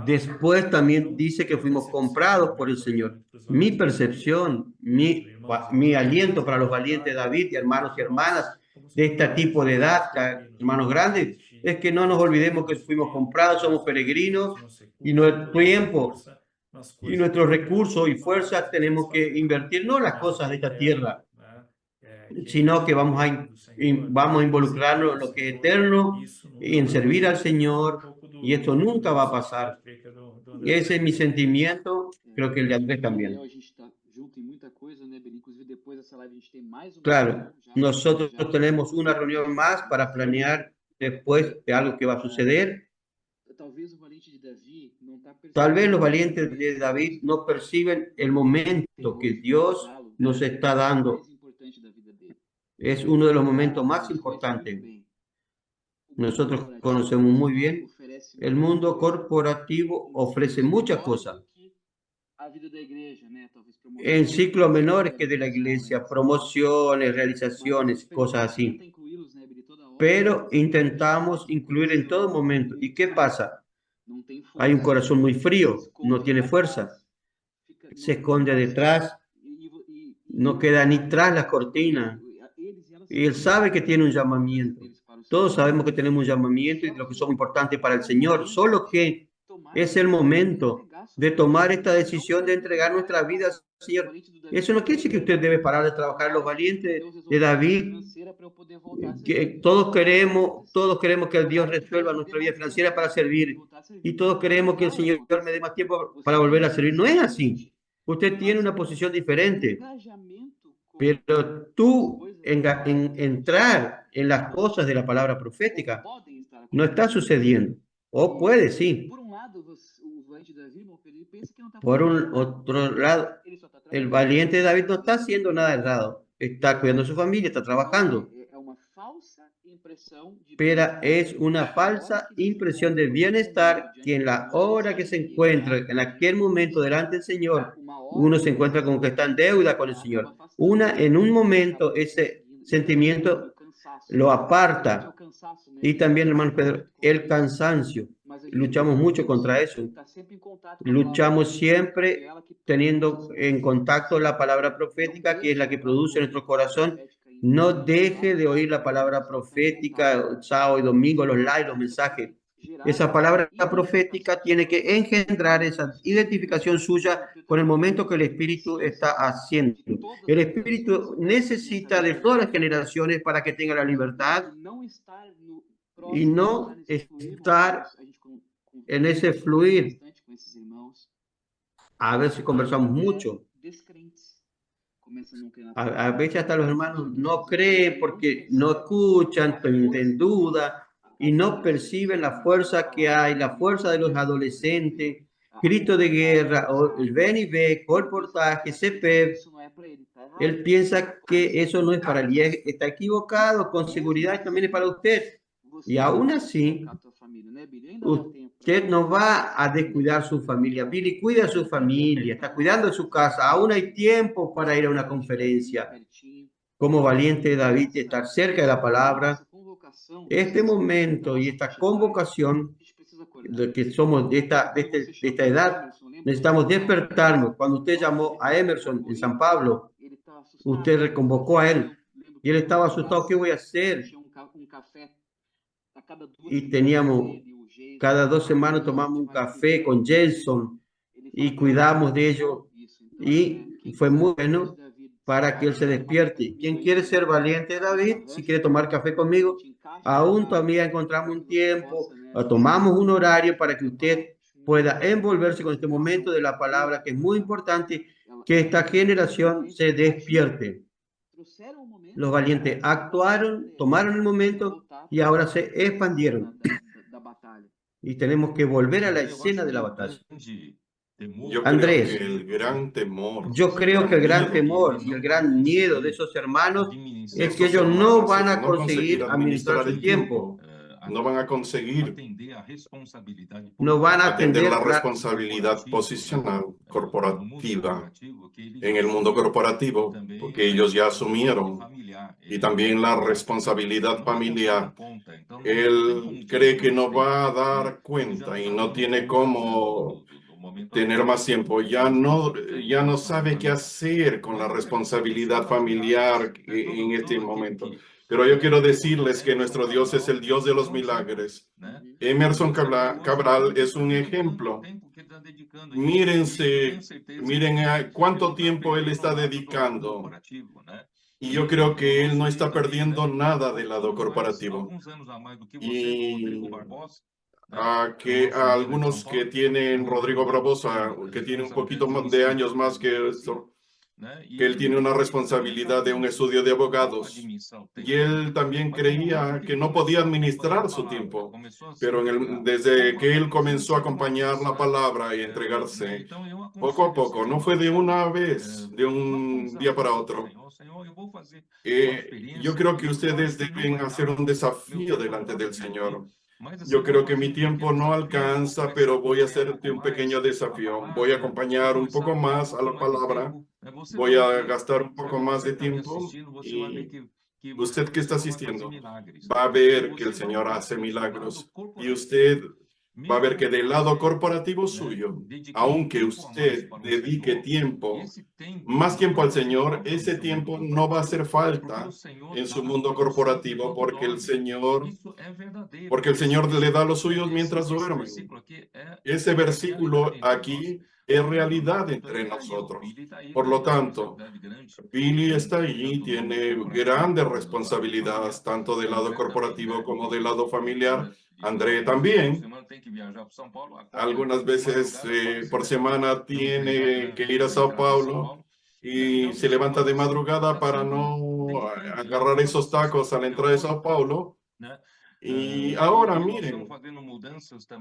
Después también dice que fuimos comprados por el Señor. Mi percepción, mi aliento para los valientes de David y hermanos y hermanas de este tipo de edad, hermanos grandes, es que no nos olvidemos que fuimos comprados, somos peregrinos y nuestro tiempo y nuestros recursos y fuerzas tenemos que invertir no en las cosas de esta tierra, sino que vamos a involucrarnos en lo que es eterno y en servir al Señor, y esto nunca va a pasar. Ese es mi sentimiento, creo que el de Andrés también. Claro, nosotros tenemos una reunión más para planear después de algo que va a suceder. Tal vez los valientes de David no perciben el momento que Dios nos está dando. Es uno de los momentos más importantes. Nosotros conocemos muy bien, el mundo corporativo ofrece muchas cosas. En ciclos menores que de la iglesia, promociones, realizaciones, cosas así. Pero intentamos incluir en todo momento. ¿Y qué pasa? Hay un corazón muy frío, no tiene fuerza. Se esconde detrás, no queda ni tras las cortinas. Y él sabe que tiene un llamamiento. Todos sabemos que tenemos un llamamiento y lo que somos importantes para el Señor. Solo que es el momento de tomar esta decisión de entregar nuestra vida al Señor. Eso no quiere decir que usted debe parar de trabajar. Los valientes de David, que todos queremos que el Dios resuelva nuestra vida financiera para servir. Y todos queremos que el Señor me dé más tiempo para volver a servir. No es así. Usted tiene una posición diferente. Pero tú entrar en las cosas de la palabra profética no está sucediendo. O puede, sí. Por un otro lado, el valiente de David no está haciendo nada errado. Está cuidando a su familia, está trabajando. Pero es una falsa impresión de bienestar que en la hora que se encuentra, en aquel momento delante del Señor, uno se encuentra como que está en deuda con el Señor. En un momento, ese sentimiento lo aparta. Y también, hermano Pedro, el cansancio. Luchamos mucho contra eso. Luchamos siempre teniendo en contacto la palabra profética, que es la que produce nuestro corazón. No deje de oír la palabra profética sábado y domingo, los live, los mensajes. Esa palabra profética tiene que engendrar esa identificación suya con el momento que el Espíritu está haciendo. El Espíritu necesita de todas las generaciones para que tenga la libertad y no estar en ese fluir. A veces conversamos mucho. A veces hasta los hermanos no creen porque no escuchan, están en duda y no perciben la fuerza que hay, la fuerza de los adolescentes, grito de guerra, o el ven y ve, colportaje, CPEP. Él piensa que eso no es para él y está equivocado, con seguridad también es para usted. Y aún así, usted no va a descuidar su familia. Billy cuida a su familia, está cuidando de su casa. Aún hay tiempo para ir a una conferencia. Como valiente David, estar cerca de la palabra. Este momento y esta convocación de que somos de esta edad, necesitamos despertarnos. Cuando usted llamó a Emerson en San Pablo, usted reconvocó a él y él estaba asustado. ¿Qué voy a hacer? Y teníamos, cada 2 semanas tomamos un café con Jason y cuidamos de ello. Y fue muy bueno para que él se despierte. ¿Quién quiere ser valiente, David? Si quiere tomar café conmigo, aún todavía encontramos un tiempo, tomamos un horario para que usted pueda envolverse con este momento de la palabra, que es muy importante que esta generación se despierte. Los valientes actuaron, tomaron el momento y ahora se expandieron. Y tenemos que volver a la escena de la batalla. Andrés, yo creo que el gran temor y el gran miedo de esos hermanos es que ellos no van a conseguir administrar su tiempo. No van a conseguir no van a atender la responsabilidad posicional corporativa en el mundo corporativo, porque ellos ya asumieron, y también la responsabilidad familiar. Él cree que no va a dar cuenta y no tiene cómo tener más tiempo. Ya no sabe qué hacer con la responsabilidad familiar en este momento. Pero yo quiero decirles que nuestro Dios es el Dios de los milagros. Emerson Cabral es un ejemplo. Miren a cuánto tiempo él está dedicando. Y yo creo que él no está perdiendo nada del lado corporativo. Y a algunos que tienen Rodrigo Barbosa, que tiene un poquito más de años más que esto, que él tiene una responsabilidad de un estudio de abogados. Y él también creía que no podía administrar su tiempo. Pero desde que él comenzó a acompañar la palabra y entregarse, poco a poco, no fue de una vez, de un día para otro. Yo creo que ustedes deben hacer un desafío delante del Señor. Yo creo que mi tiempo no alcanza, pero voy a hacerte un pequeño desafío. Voy a acompañar un poco más a la palabra. Voy a gastar un poco más de tiempo. Y usted que está asistiendo va a ver que el Señor hace milagros. Y usted va a ver que del lado corporativo suyo, aunque usted dedique tiempo, más tiempo al Señor, ese tiempo no va a hacer falta en su mundo corporativo porque el Señor le da a los suyos mientras duermen. Ese versículo aquí es realidad entre nosotros. Por lo tanto, Billy está allí, tiene grandes responsabilidades, tanto del lado corporativo como del lado familiar. André también. Algunas veces por semana tiene que ir a Sao Paulo y se levanta de madrugada para no agarrar esos tacos a la entrada de Sao Paulo. Y ahora miren,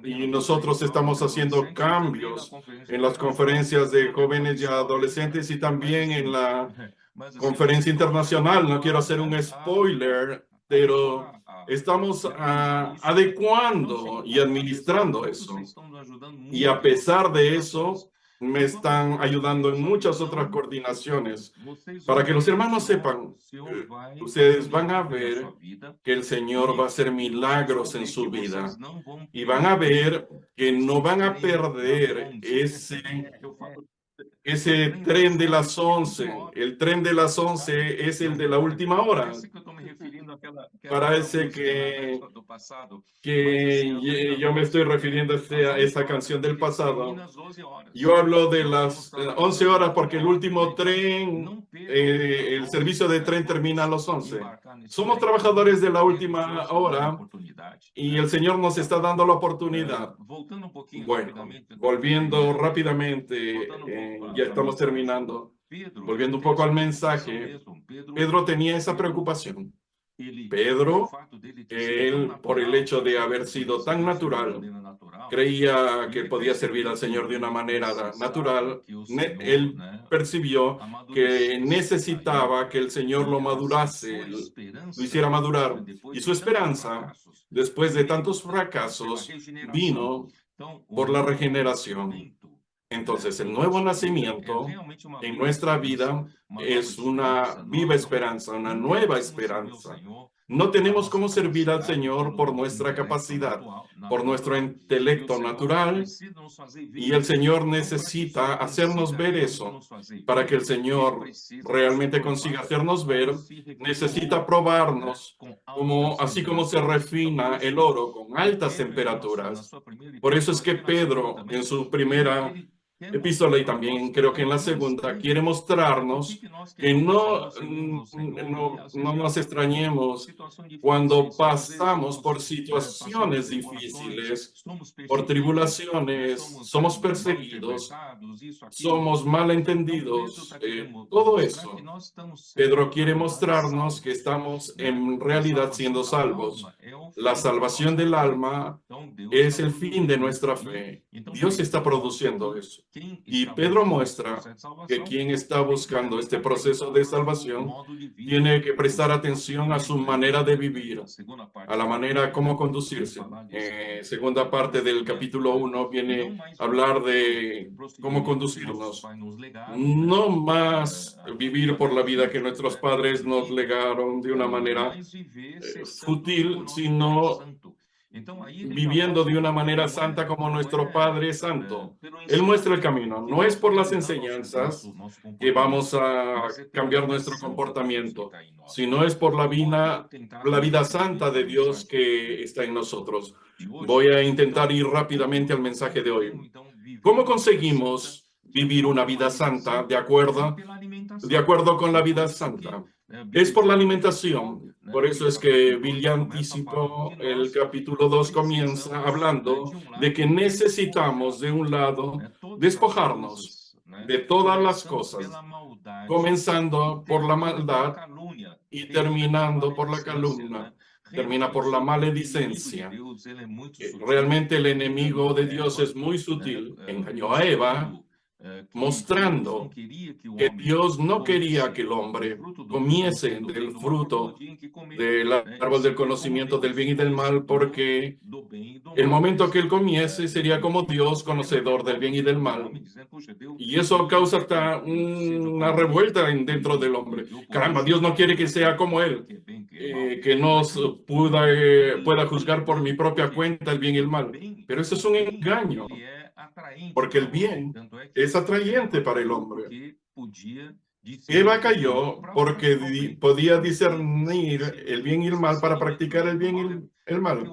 y nosotros estamos haciendo cambios en las conferencias de jóvenes y adolescentes y también en la conferencia internacional. No quiero hacer un spoiler, pero estamos adecuando y administrando eso. Y a pesar de eso, me están ayudando en muchas otras coordinaciones. Para que los hermanos sepan, ustedes van a ver que el Señor va a hacer milagros en su vida y van a ver que no van a perder ese tren de las 11. El tren de las 11 es el de la última hora. Parece que yo me estoy refiriendo a esa canción del pasado. Yo hablo de las 11 horas porque el último tren, el servicio de tren termina a las 11. Somos trabajadores de la última hora y el Señor nos está dando la oportunidad. Bueno, volviendo rápidamente, ya estamos terminando. Volviendo un poco al mensaje, Pedro tenía esa preocupación. Pedro, él, por el hecho de haber sido tan natural, creía que podía servir al Señor de una manera natural. Él percibió que necesitaba que el Señor lo madurase, lo hiciera madurar. Y su esperanza, después de tantos fracasos, vino por la regeneración. Entonces, el nuevo nacimiento en nuestra vida es una viva esperanza, una nueva esperanza. No tenemos cómo servir al Señor por nuestra capacidad, por nuestro intelecto natural, y el Señor necesita hacernos ver eso. Para que el Señor realmente consiga hacernos ver, necesita probarnos, así como se refina el oro con altas temperaturas. Por eso es que Pedro, en su primera epístola y también creo que en la segunda, quiere mostrarnos que no nos extrañemos cuando pasamos por situaciones difíciles, por tribulaciones, somos perseguidos, somos malentendidos, todo eso. Pedro quiere mostrarnos que estamos en realidad siendo salvos. La salvación del alma es el fin de nuestra fe. Dios está produciendo eso. Y Pedro muestra que quien está buscando este proceso de salvación tiene que prestar atención a su manera de vivir, a la manera como conducirse. Segunda parte del capítulo 1 viene a hablar de cómo conducirnos. No más vivir por la vida que nuestros padres nos legaron de una manera fútil, sino viviendo de una manera santa como nuestro Padre Santo. Él muestra el camino. No es por las enseñanzas que vamos a cambiar nuestro comportamiento, sino es por la vida santa de Dios que está en nosotros. Voy a intentar ir rápidamente al mensaje de hoy. ¿Cómo conseguimos vivir una vida santa de acuerdo con la vida santa? Es por la alimentación. Por eso es que Billy anticipó, el capítulo 2 comienza hablando de que necesitamos, de un lado, despojarnos de todas las cosas, comenzando por la maldad y terminando por la calumnia. Termina por la maledicencia. Realmente el enemigo de Dios es muy sutil. Engañó a Eva, mostrando que Dios no quería que el hombre comiese del fruto del árbol del conocimiento del bien y del mal, porque el momento que él comiese sería como Dios, conocedor del bien y del mal. Y eso causa hasta una revuelta dentro del hombre. Caramba, Dios no quiere que sea como él. que no pueda juzgar por mi propia cuenta el bien y el mal. Pero eso es un engaño, porque el bien es atrayente para el hombre. Eva cayó porque podía discernir el bien y el mal para practicar el bien y el mal.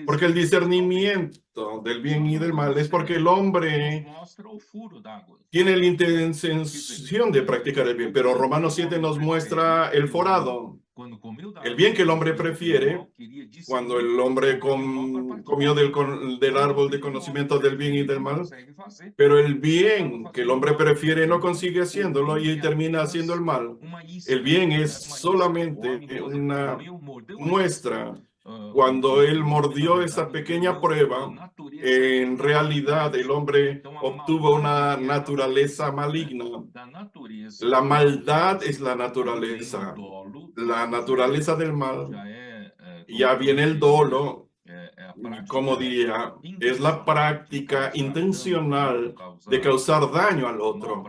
Porque el discernimiento del bien y del mal es porque el hombre tiene la intención de practicar el bien. Pero Romanos 7 nos muestra el forado, el bien que el hombre prefiere cuando el hombre comió del árbol de conocimiento del bien y del mal. Pero el bien que el hombre prefiere no consigue haciéndolo y termina haciendo el mal. El bien es solamente una muestra. Cuando él mordió esa pequeña prueba, en realidad el hombre obtuvo una naturaleza maligna. La maldad es la naturaleza. La naturaleza del mal. Ya viene el dolo, como diría, es la práctica intencional de causar daño al otro,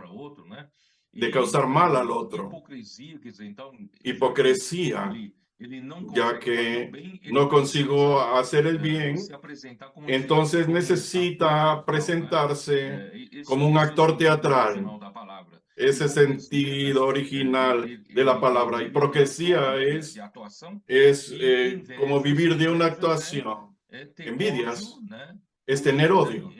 de causar mal al otro. Hipocresía, ya que no consigo hacer el bien, entonces necesita presentarse como un actor teatral. Ese sentido original de la palabra. Hipocresía es como vivir de una actuación. Envidias es tener odio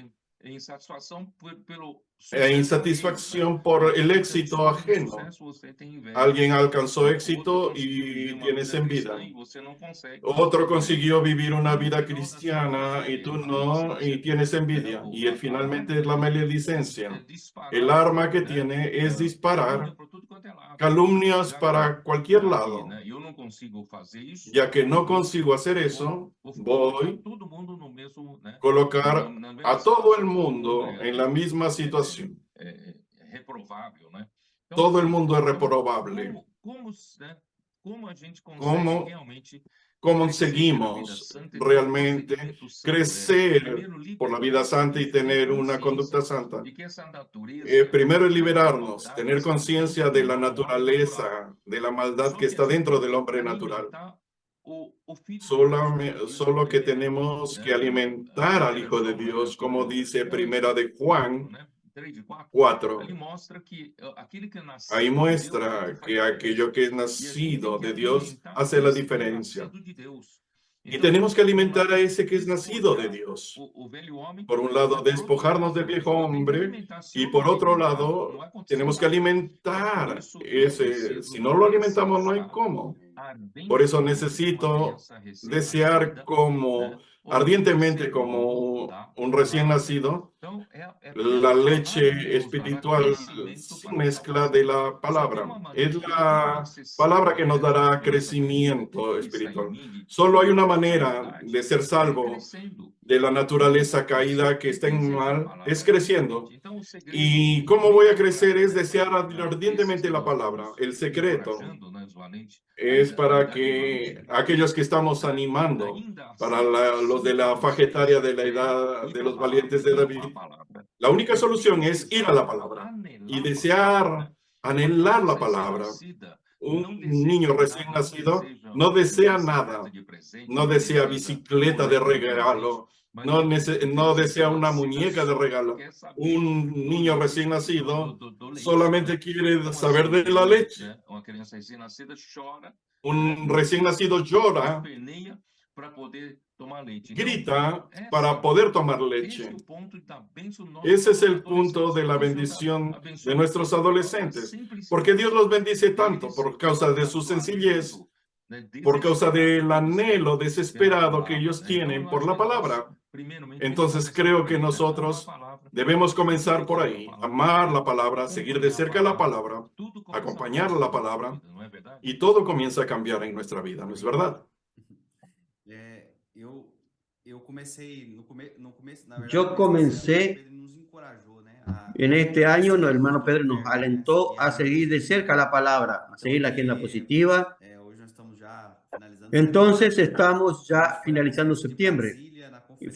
e insatisfacción por el éxito ajeno. Alguien alcanzó éxito y tienes envidia. Otro consiguió vivir una vida cristiana y tú no, y tienes envidia. Y finalmente es la maledicencia. El arma que tiene es disparar calumnias para cualquier lado. Ya que no consigo hacer eso, voy a colocar a todo el mundo en la misma situación. Todo el mundo es reprobable. ¿Cómo conseguimos realmente crecer por la vida santa y tener una conducta santa? Primero es liberarnos, tener conciencia de la naturaleza, de la maldad que está dentro del hombre natural. Solo que tenemos que alimentar al Hijo de Dios, como dice Primera de Juan 4. Ahí muestra que aquello que es nacido de Dios hace la diferencia. Y tenemos que alimentar a ese que es nacido de Dios. Por un lado, despojarnos del viejo hombre y por otro lado, tenemos que alimentar ese. Si no lo alimentamos, no hay cómo. Por eso necesito desear ardientemente como un recién nacido, la leche espiritual sin mezcla de la palabra. Es la palabra que nos dará crecimiento espiritual. Solo hay una manera de ser salvo de la naturaleza caída que está en mal, es creciendo. ¿Y cómo voy a crecer? Es desear ardientemente la palabra. El secreto es para que aquellos que estamos animando, para los de la fagetaria de la edad de los valientes de David, la única solución es ir a la palabra y desear, anhelar la palabra. Un niño recién nacido no desea nada, no desea bicicleta de regalo, no desea una muñeca de regalo. Un niño recién nacido solamente quiere saber de la leche. Un recién nacido llora, grita para poder tomar leche. Ese es el punto de la bendición de nuestros adolescentes. ¿Por qué Dios los bendice tanto? Por causa de su sencillez, por causa del anhelo desesperado que ellos tienen por la palabra. Entonces creo que nosotros debemos comenzar por ahí, amar la palabra, seguir de cerca la palabra, acompañar la palabra, y todo comienza a cambiar en nuestra vida, ¿no es verdad? Yo comencé en este año, el hermano Pedro nos alentó a seguir de cerca la palabra, a seguir la agenda positiva. Entonces estamos ya finalizando septiembre.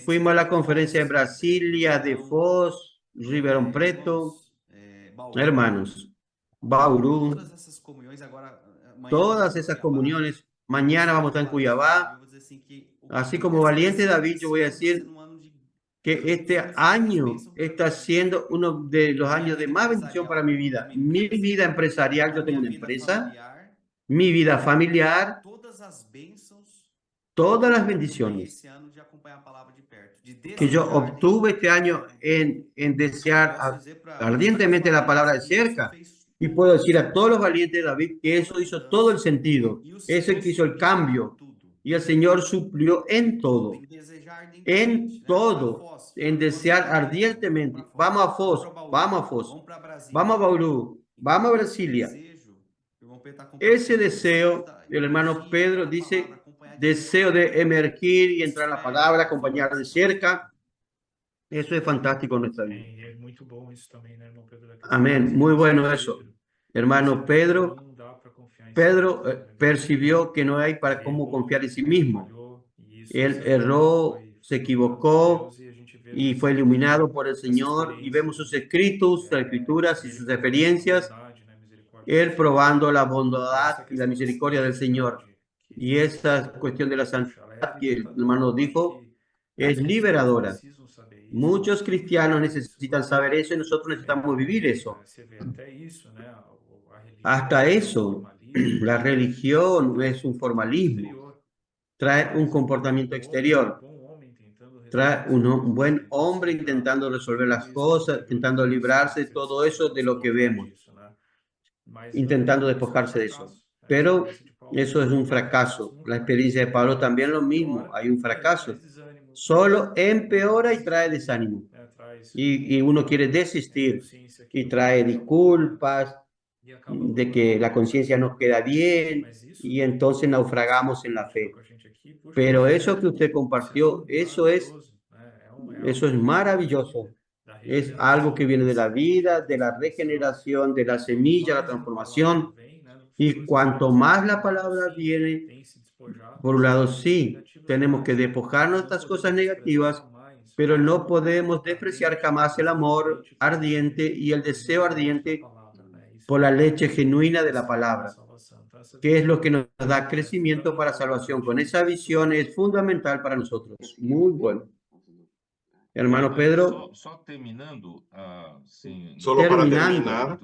Fuimos a la conferencia de Brasilia, de Foz, Ribeirão Preto, hermanos, Bauru. Todas esas comuniones Mañana vamos a estar en Cuiabá. Así como valiente David, yo voy a decir que este año está siendo uno de los años de más bendición para mi vida. Mi vida empresarial, yo tengo una empresa, mi vida familiar, todas las bendiciones que yo obtuve este año en desear ardientemente la palabra de cerca. Y puedo decir a todos los valientes de David que eso hizo todo el sentido. Eso que hizo el cambio. Y el Señor suplió en todo, en desear ardientemente. Vamos a Foz, vamos a Bauru, vamos a Brasilia. Ese deseo, el hermano Pedro dice, deseo de emergir y entrar en la palabra, acompañar de cerca. Eso es fantástico en nuestra vida. Amén, muy bueno eso. Hermano Pedro percibió que no hay para cómo confiar en sí mismo. Él erró, se equivocó y fue iluminado por el Señor, y vemos sus escritos, sus escrituras y sus experiencias, él probando la bondad y la misericordia del Señor. Y esa cuestión de la santidad que el hermano dijo es liberadora. Muchos cristianos necesitan saber eso y nosotros necesitamos vivir eso. Hasta eso, la religión es un formalismo, trae un comportamiento exterior, trae un buen hombre intentando resolver las cosas, intentando librarse de todo eso de lo que vemos, intentando despojarse de eso. Pero eso es un fracaso. La experiencia de Pablo también es lo mismo, hay un fracaso. Solo empeora y trae desánimo. Y uno quiere desistir y trae disculpas de que la conciencia nos queda bien y entonces naufragamos en la fe. Pero eso que usted compartió, eso es maravilloso. Es algo que viene de la vida, de la regeneración, de la semilla, la transformación. Y cuanto más la palabra viene, por un lado, sí, tenemos que despojarnos de estas cosas negativas, pero no podemos despreciar jamás el amor ardiente y el deseo ardiente por la leche genuina de la palabra, que es lo que nos da crecimiento para salvación. Con esa visión es fundamental para nosotros. Muy bueno. Hermano Pedro. Solo para terminar,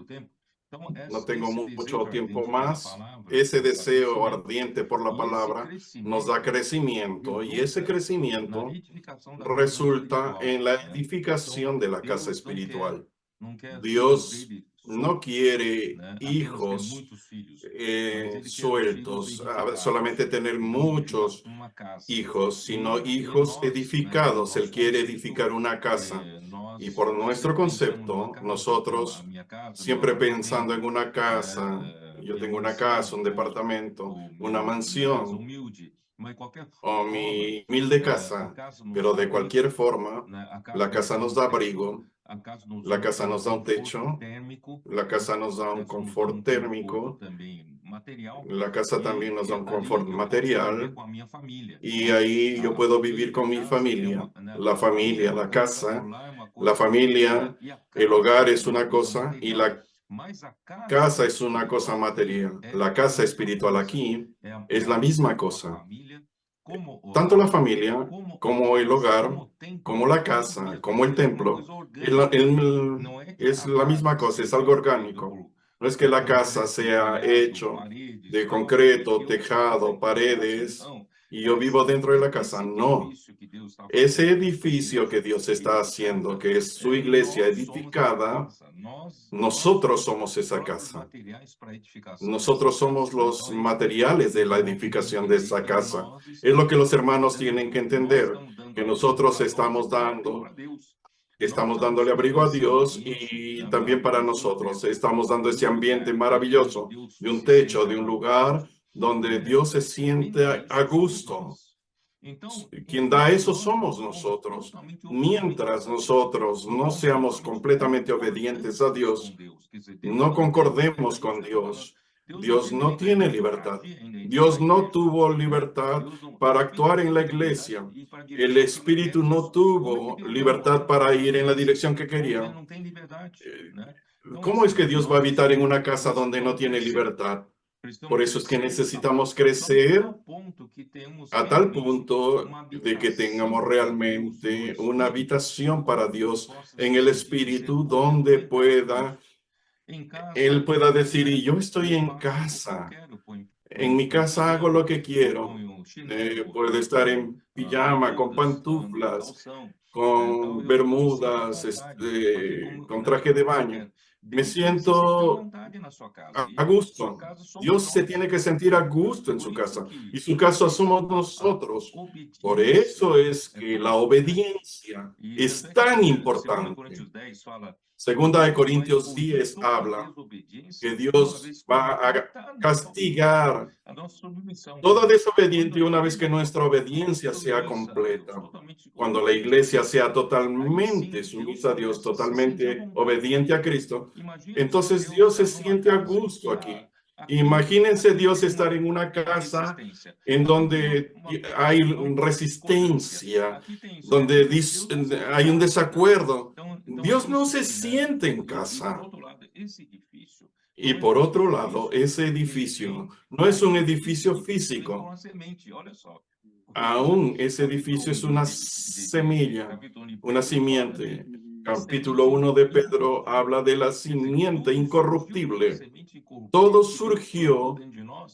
no tengo mucho tiempo más. Ese deseo ardiente por la palabra nos da crecimiento, y ese crecimiento resulta en la edificación de la casa espiritual. Dios no quiere hijos sueltos, solamente tener muchos hijos, sino hijos edificados. Él quiere edificar una casa. Y por nuestro concepto, nosotros siempre pensando en una casa, yo tengo una casa, un departamento, una mansión, o mi humilde casa, pero de cualquier forma, la casa nos da abrigo, la casa nos da un techo, la casa nos da un confort térmico, la casa también nos da un confort material, y ahí yo puedo vivir con mi familia. La familia, la casa, la familia, el hogar es una cosa y la casa es una cosa material. La casa espiritual aquí es la misma cosa. Tanto la familia, como el hogar, como la casa, como el templo, es la misma cosa, es algo orgánico. No es que la casa sea hecho de concreto, tejado, paredes, y yo vivo dentro de la casa. No. Ese edificio que Dios está haciendo, que es su iglesia edificada, nosotros somos esa casa. Nosotros somos los materiales de la edificación de esa casa. Es lo que los hermanos tienen que entender, que nosotros estamos dándole abrigo a Dios, y también para nosotros estamos dando ese ambiente maravilloso de un techo, de un lugar donde Dios se siente a gusto. Quien da eso somos nosotros. Mientras nosotros no seamos completamente obedientes a Dios, no concordemos con Dios, Dios no tiene libertad. Dios no tuvo libertad para actuar en la iglesia. El Espíritu no tuvo libertad para ir en la dirección que quería. ¿Cómo es que Dios va a habitar en una casa donde no tiene libertad? Por eso es que necesitamos crecer a tal punto de que tengamos realmente una habitación para Dios en el Espíritu donde Él pueda decir, y yo estoy en casa. En mi casa hago lo que quiero. Puedo estar en pijama, con pantuflas, con bermudas, con traje de baño. Me siento a gusto. Dios se tiene que sentir a gusto en su casa y su casa somos nosotros. Por eso es que la obediencia es tan importante. Segunda de Corintios 10 habla que Dios va a castigar toda desobediente una vez que nuestra obediencia sea completa. Cuando la iglesia sea totalmente sumisa a Dios, totalmente obediente a Cristo, entonces Dios se siente a gusto aquí. Imagínense Dios estar en una casa en donde hay resistencia, donde hay un desacuerdo. Dios no se siente en casa. Y por otro lado, ese edificio no es un edificio físico. Aún ese edificio es una semilla, una simiente. Capítulo 1 de Pedro habla de la simiente incorruptible. Todo surgió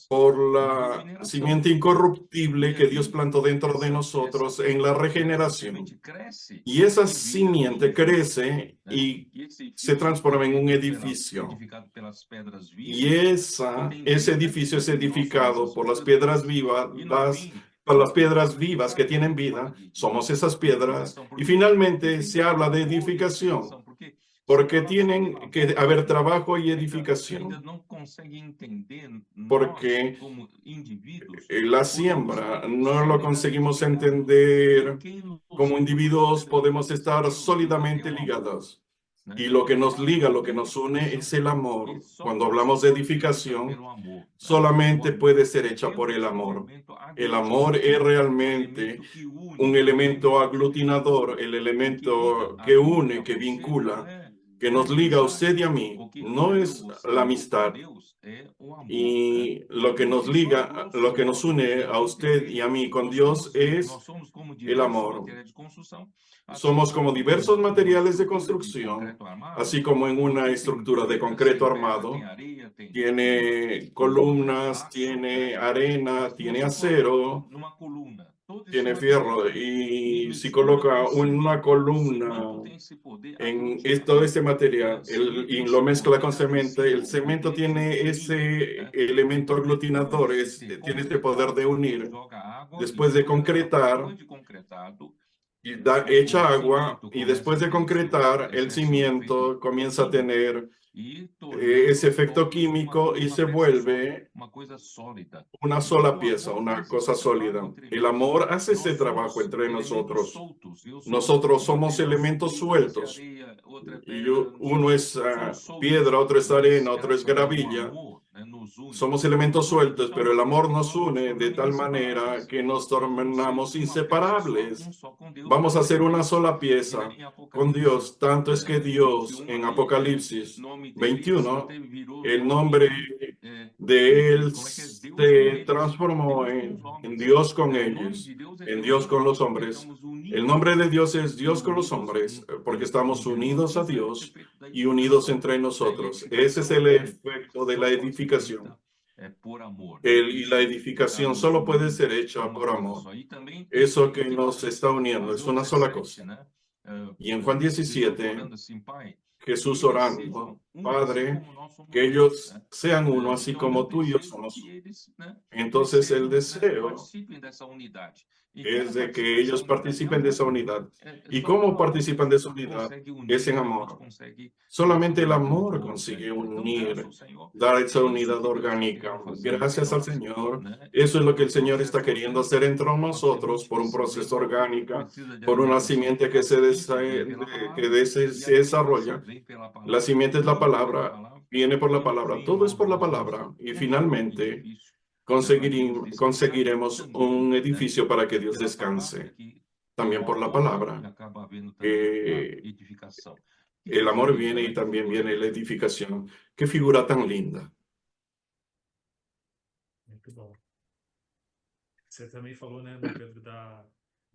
por la simiente incorruptible que Dios plantó dentro de nosotros en la regeneración. Y esa simiente crece y se transforma en un edificio. Y ese edificio es edificado por las piedras vivas, por las piedras vivas que tienen vida. Somos esas piedras. Y finalmente se habla de edificación, porque tienen que haber trabajo y edificación. Porque la siembra no lo conseguimos entender como individuos, podemos estar sólidamente ligados. Y lo que nos liga, lo que nos une es el amor. Cuando hablamos de edificación, solamente puede ser hecha por el amor. El amor es realmente un elemento aglutinador, el elemento que une, que vincula, que nos liga a usted y a mí. No es la amistad. Y lo que nos liga, lo que nos une a usted y a mí con Dios es el amor. Somos como diversos materiales de construcción, así como en una estructura de concreto armado. Tiene columnas, tiene arena, tiene acero, tiene fierro. Y si coloca una columna en todo este material y lo mezcla con cemento, el cemento tiene ese elemento aglutinador, tiene este poder de unir. Después de concretar, echa agua y después de concretar, el cimiento comienza a tener ese efecto químico y se vuelve una sola pieza, una cosa sólida. El amor hace ese trabajo entre nosotros. Nosotros somos elementos sueltos. Y uno es piedra, otro es arena, otro es gravilla. Somos elementos sueltos, pero el amor nos une de tal manera que nos tornamos inseparables. Vamos a ser una sola pieza con Dios. Tanto es que Dios en Apocalipsis 21, el nombre de Él se transformó en Dios con ellos, en Dios con los hombres. El nombre de Dios es Dios con los hombres, porque estamos unidos a Dios y unidos entre nosotros. Ese es el efecto de la edificación. Y la edificación solo puede ser hecha por amor. Eso que nos está uniendo es una sola cosa. Y en Juan 17, Jesús orando, Padre, que ellos sean uno, así como tú y yo somos uno. Entonces el deseo es de que ellos participen de esa unidad. ¿Y cómo participan de esa unidad? Es en amor. Solamente el amor consigue unir, dar esa unidad orgánica. Gracias al Señor. Eso es lo que el Señor está queriendo hacer entre nosotros por un proceso orgánico, por una simiente que se desarrolla. La simiente es la palabra, viene por la palabra, todo es por la palabra. Y finalmente conseguiremos un edificio para que Dios descanse. También por la palabra. El amor viene y también viene la edificación. Qué figura tan linda. Muito bom. Você também falou, né, Pedro,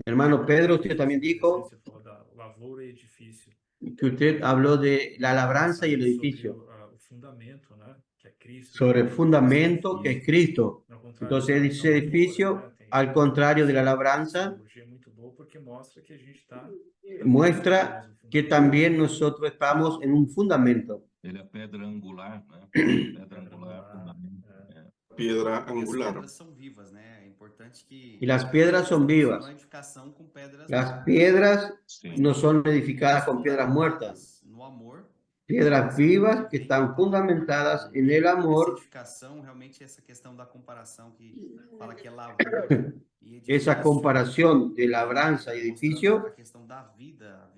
Hermano Pedro, usted también dijo você falou da lavoura e edifício. que usted habló de la labranza y el Sobre edificio, o fundamento, né, que é Cristo. sobre el fundamento que es Cristo. Ao contrário Entonces, da ese lavoura, edificio, né, tem al contrario de la uma labranza, simbologia muito boa porque mostra que a gente está muestra que también nosotros estamos en un fundamento. Ele é pedra angular, né? Pedra angular, fundamento. Piedra E as angular. pedras são vivas, né? É importante que Y las piedras son vivas. não é edificação com pedras Las piedras Sim. no son edificadas con piedras muertas, no amor. piedras vivas que están fundamentadas en el Essa amor. edificação, realmente, essa questão da comparação que fala que é lavoura e edifício. Esa comparación de labranza y edificio, A questão da vida,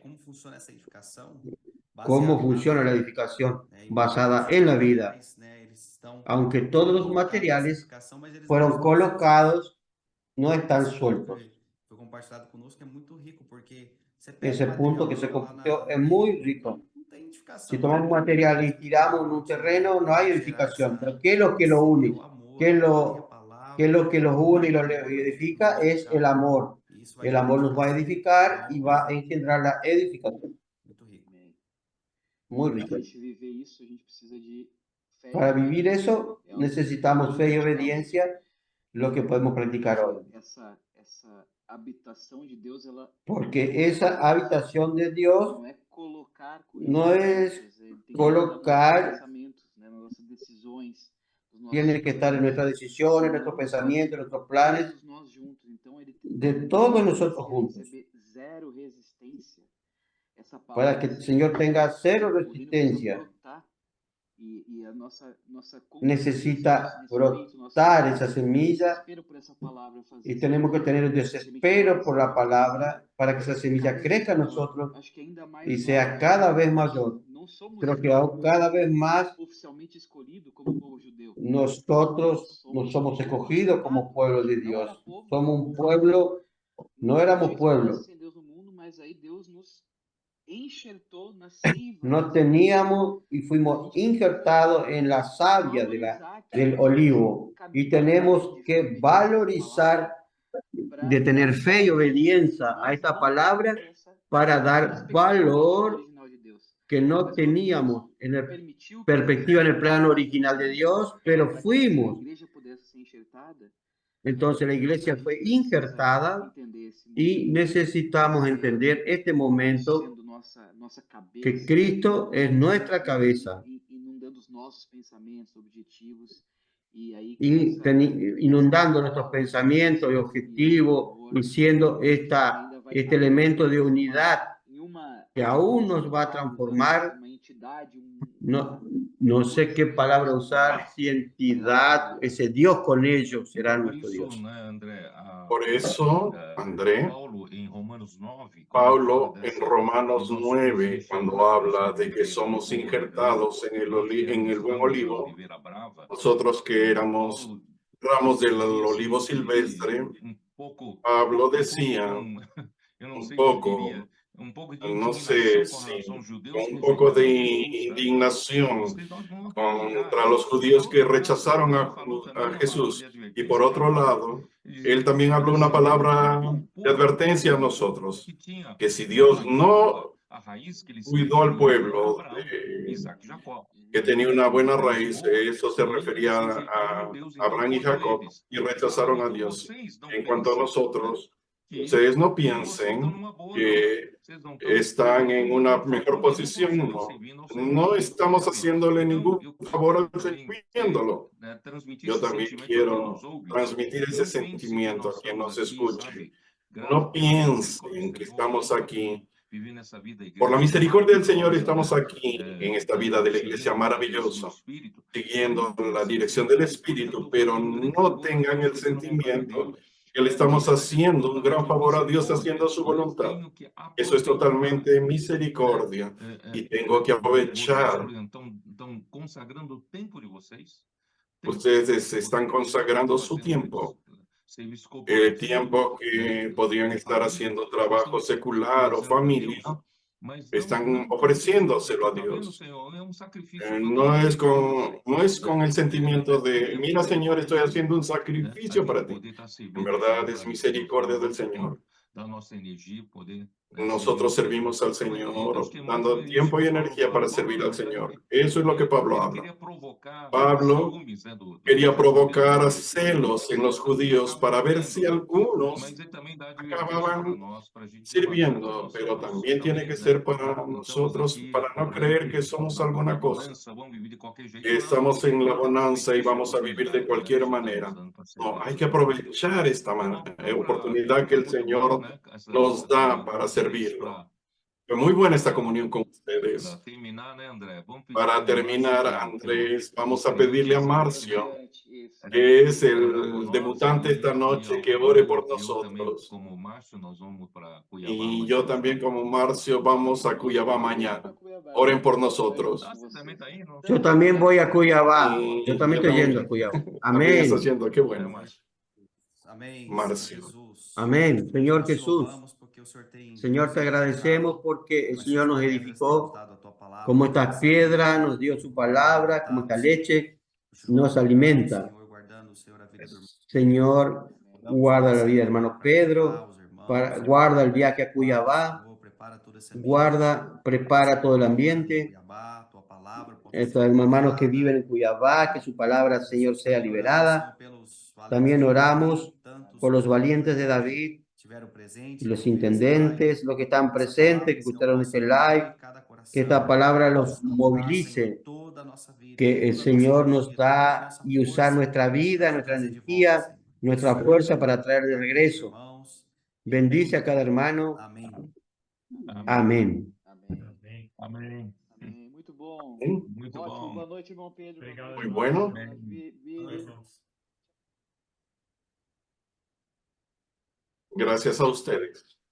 como funciona essa edificação. cómo baseada funciona la na vida, edificación né? basada en la vida. Né? Eles estão Aunque todos los colocados materiales nessa edificação, mas eles fueron não estão colocados, no soltos. están Esse ponto sueltos. que foi compartilhado conosco é muito rico, porque você pega Ese o punto material que se lá na compartió es rede, muy rico. não tem edificação. Si tomamos un material y tiramos en un terreno, no hay edificación. Pero ¿qué es lo que lo une? ¿Qué es lo que los une y los edifica? Es el amor. El amor nos va a edificar y va a engendrar la edificación. Muito rico. Muy Para rico. a gente viver isso, a gente precisa de fé. Para vivir eso, necesitamos fe y obediencia, lo que podemos practicar hoy. Essa habitação de Deus, ela Porque esa habitación de Dios não é colocar no es colocar, pensamentos, né, nas nossas decisões, nos nossos tiene que estar en nuestras decisiones, en nuestros pensamientos, en nuestros planes, todos nós juntos. Então ele de todos nosotros juntos, receber zero resistência. Essa para que el Señor tenga cero resistencia. E a nossa Necesita brotar esa semilla y tenemos que tener el desespero por la palabra para que esa semilla crezca en nosotros y sea cada vez mayor. Creo que aún cada vez más oficialmente escolhido como povo judeu. nosotros no somos escogidos como pueblo de Dios. Somos un pueblo, no éramos pueblo. Deus no mundo, mas aí Deus nos enxertou na seiva. No teníamos y fuimos injertados en la savia del olivo y tenemos que valorizar de tener fe y obediencia a esta palabra para dar valor que no teníamos en la perspectiva en el plano original de Dios, pero fuimos. Entonces la iglesia fue injertada y necesitamos entender este momento que Cristo es nuestra cabeza, inundando nuestros pensamientos y objetivos y siendo este elemento de unidad que aún nos va a transformar. No sé qué palabra usar, si entidad, ese Dios con ellos será nuestro Dios. Por eso, André, Pablo en Romanos 9, cuando habla de que somos injertados en el buen olivo, nosotros que éramos ramos del olivo silvestre, Pablo decía un poco, no sé si con un poco de indignación contra los judíos que rechazaron a Jesús. Y por otro lado, él también habló una palabra de advertencia a nosotros, que si Dios no cuidó al pueblo que tenía una buena raíz, eso se refería a Abraham y Jacob, y rechazaron a Dios. En cuanto a nosotros, ustedes no piensen que están en una mejor posición, no estamos haciéndole ningún favor al sirviéndolo. Yo también quiero transmitir ese sentimiento a quien nos escuche. No piensen que estamos aquí. Por la misericordia del Señor estamos aquí en esta vida de la iglesia maravillosa, siguiendo la dirección del Espíritu, pero no tengan el sentimiento que le estamos haciendo un gran favor a Dios haciendo su voluntad. Eso es totalmente misericordia y tengo que aprovechar. Ustedes están consagrando su tiempo, el tiempo que podrían estar haciendo trabajo secular o familia, están ofreciéndoselo a Dios. No es con el sentimiento de, mira, Señor, estoy haciendo un sacrificio para ti. En verdad es misericordia del Señor. Nosotros servimos al Señor, dando tiempo y energía para servir al Señor. Eso es lo que Pablo habla. Pablo quería provocar celos en los judíos para ver si algunos acababan sirviendo, pero también tiene que ser para nosotros, para no creer que somos alguna cosa, que estamos en la bonanza y vamos a vivir de cualquier manera. No, hay que aprovechar esta oportunidad que el Señor nos da para servirlo. Fue muy buena esta comunión con ustedes. Para terminar, Andrés, vamos a pedirle a Marcio, que es el debutante esta noche, que ore por nosotros. Y yo también, como Marcio, vamos a Cuiabá mañana. Oren por nosotros. Yo también voy a Cuiabá. Yo también estoy también- yendo a Cuiabá. También está Amén. yendo, qué bueno. Amém, Marcio. Senhor Jesus. Amén. Señor Nós te Jesús. louvamos porque o Senhor tem Señor, te agradecemos porque el com Señor nos essas pedras tem nos edificó, dado a tua palavra, como tua estas piedras nos dio su palabra, como esta leche nos alimenta. Senhor, guardando, Senhor, a vida do irmão. Señor, guarda la vida de hermano Pedro, guarda el viaje a Cuiabá, Senhor, prepara todo esse guarda, prepara todo el ambiente. Cuiabá, tua palavra possa Estos ser hermanos que liberada. viven en Cuiabá, que su palabra, Señor, sea Também oramos, liberada. Senhor, pelos valentes También de oramos Davi, tantos por los que valientes de David, tiveram presente, y los que ouviram esse intendentes, live, los que están essa presentes, palavra, que Senhor, escucharon possa este live, mover cada coração, que esta palabra los possa nos dar, movilice, Senhor, toda a nossa vida, que el toda a nossa Señor nos energia, toda a da nossa y usar força nuestra vida, para nuestra trazer de volta, energía, Senhor. nuestra fuerza para traer de Cuida dos regreso. irmãos. Bendice a cada hermano. Amém. Amén. Amém. Amém. Amém. Muito bom. Muito Ótimo. bom. Boa noite, irmão Pedro. Obrigado, Muy irmão. bueno. Boa noite, Vili. Gracias a ustedes.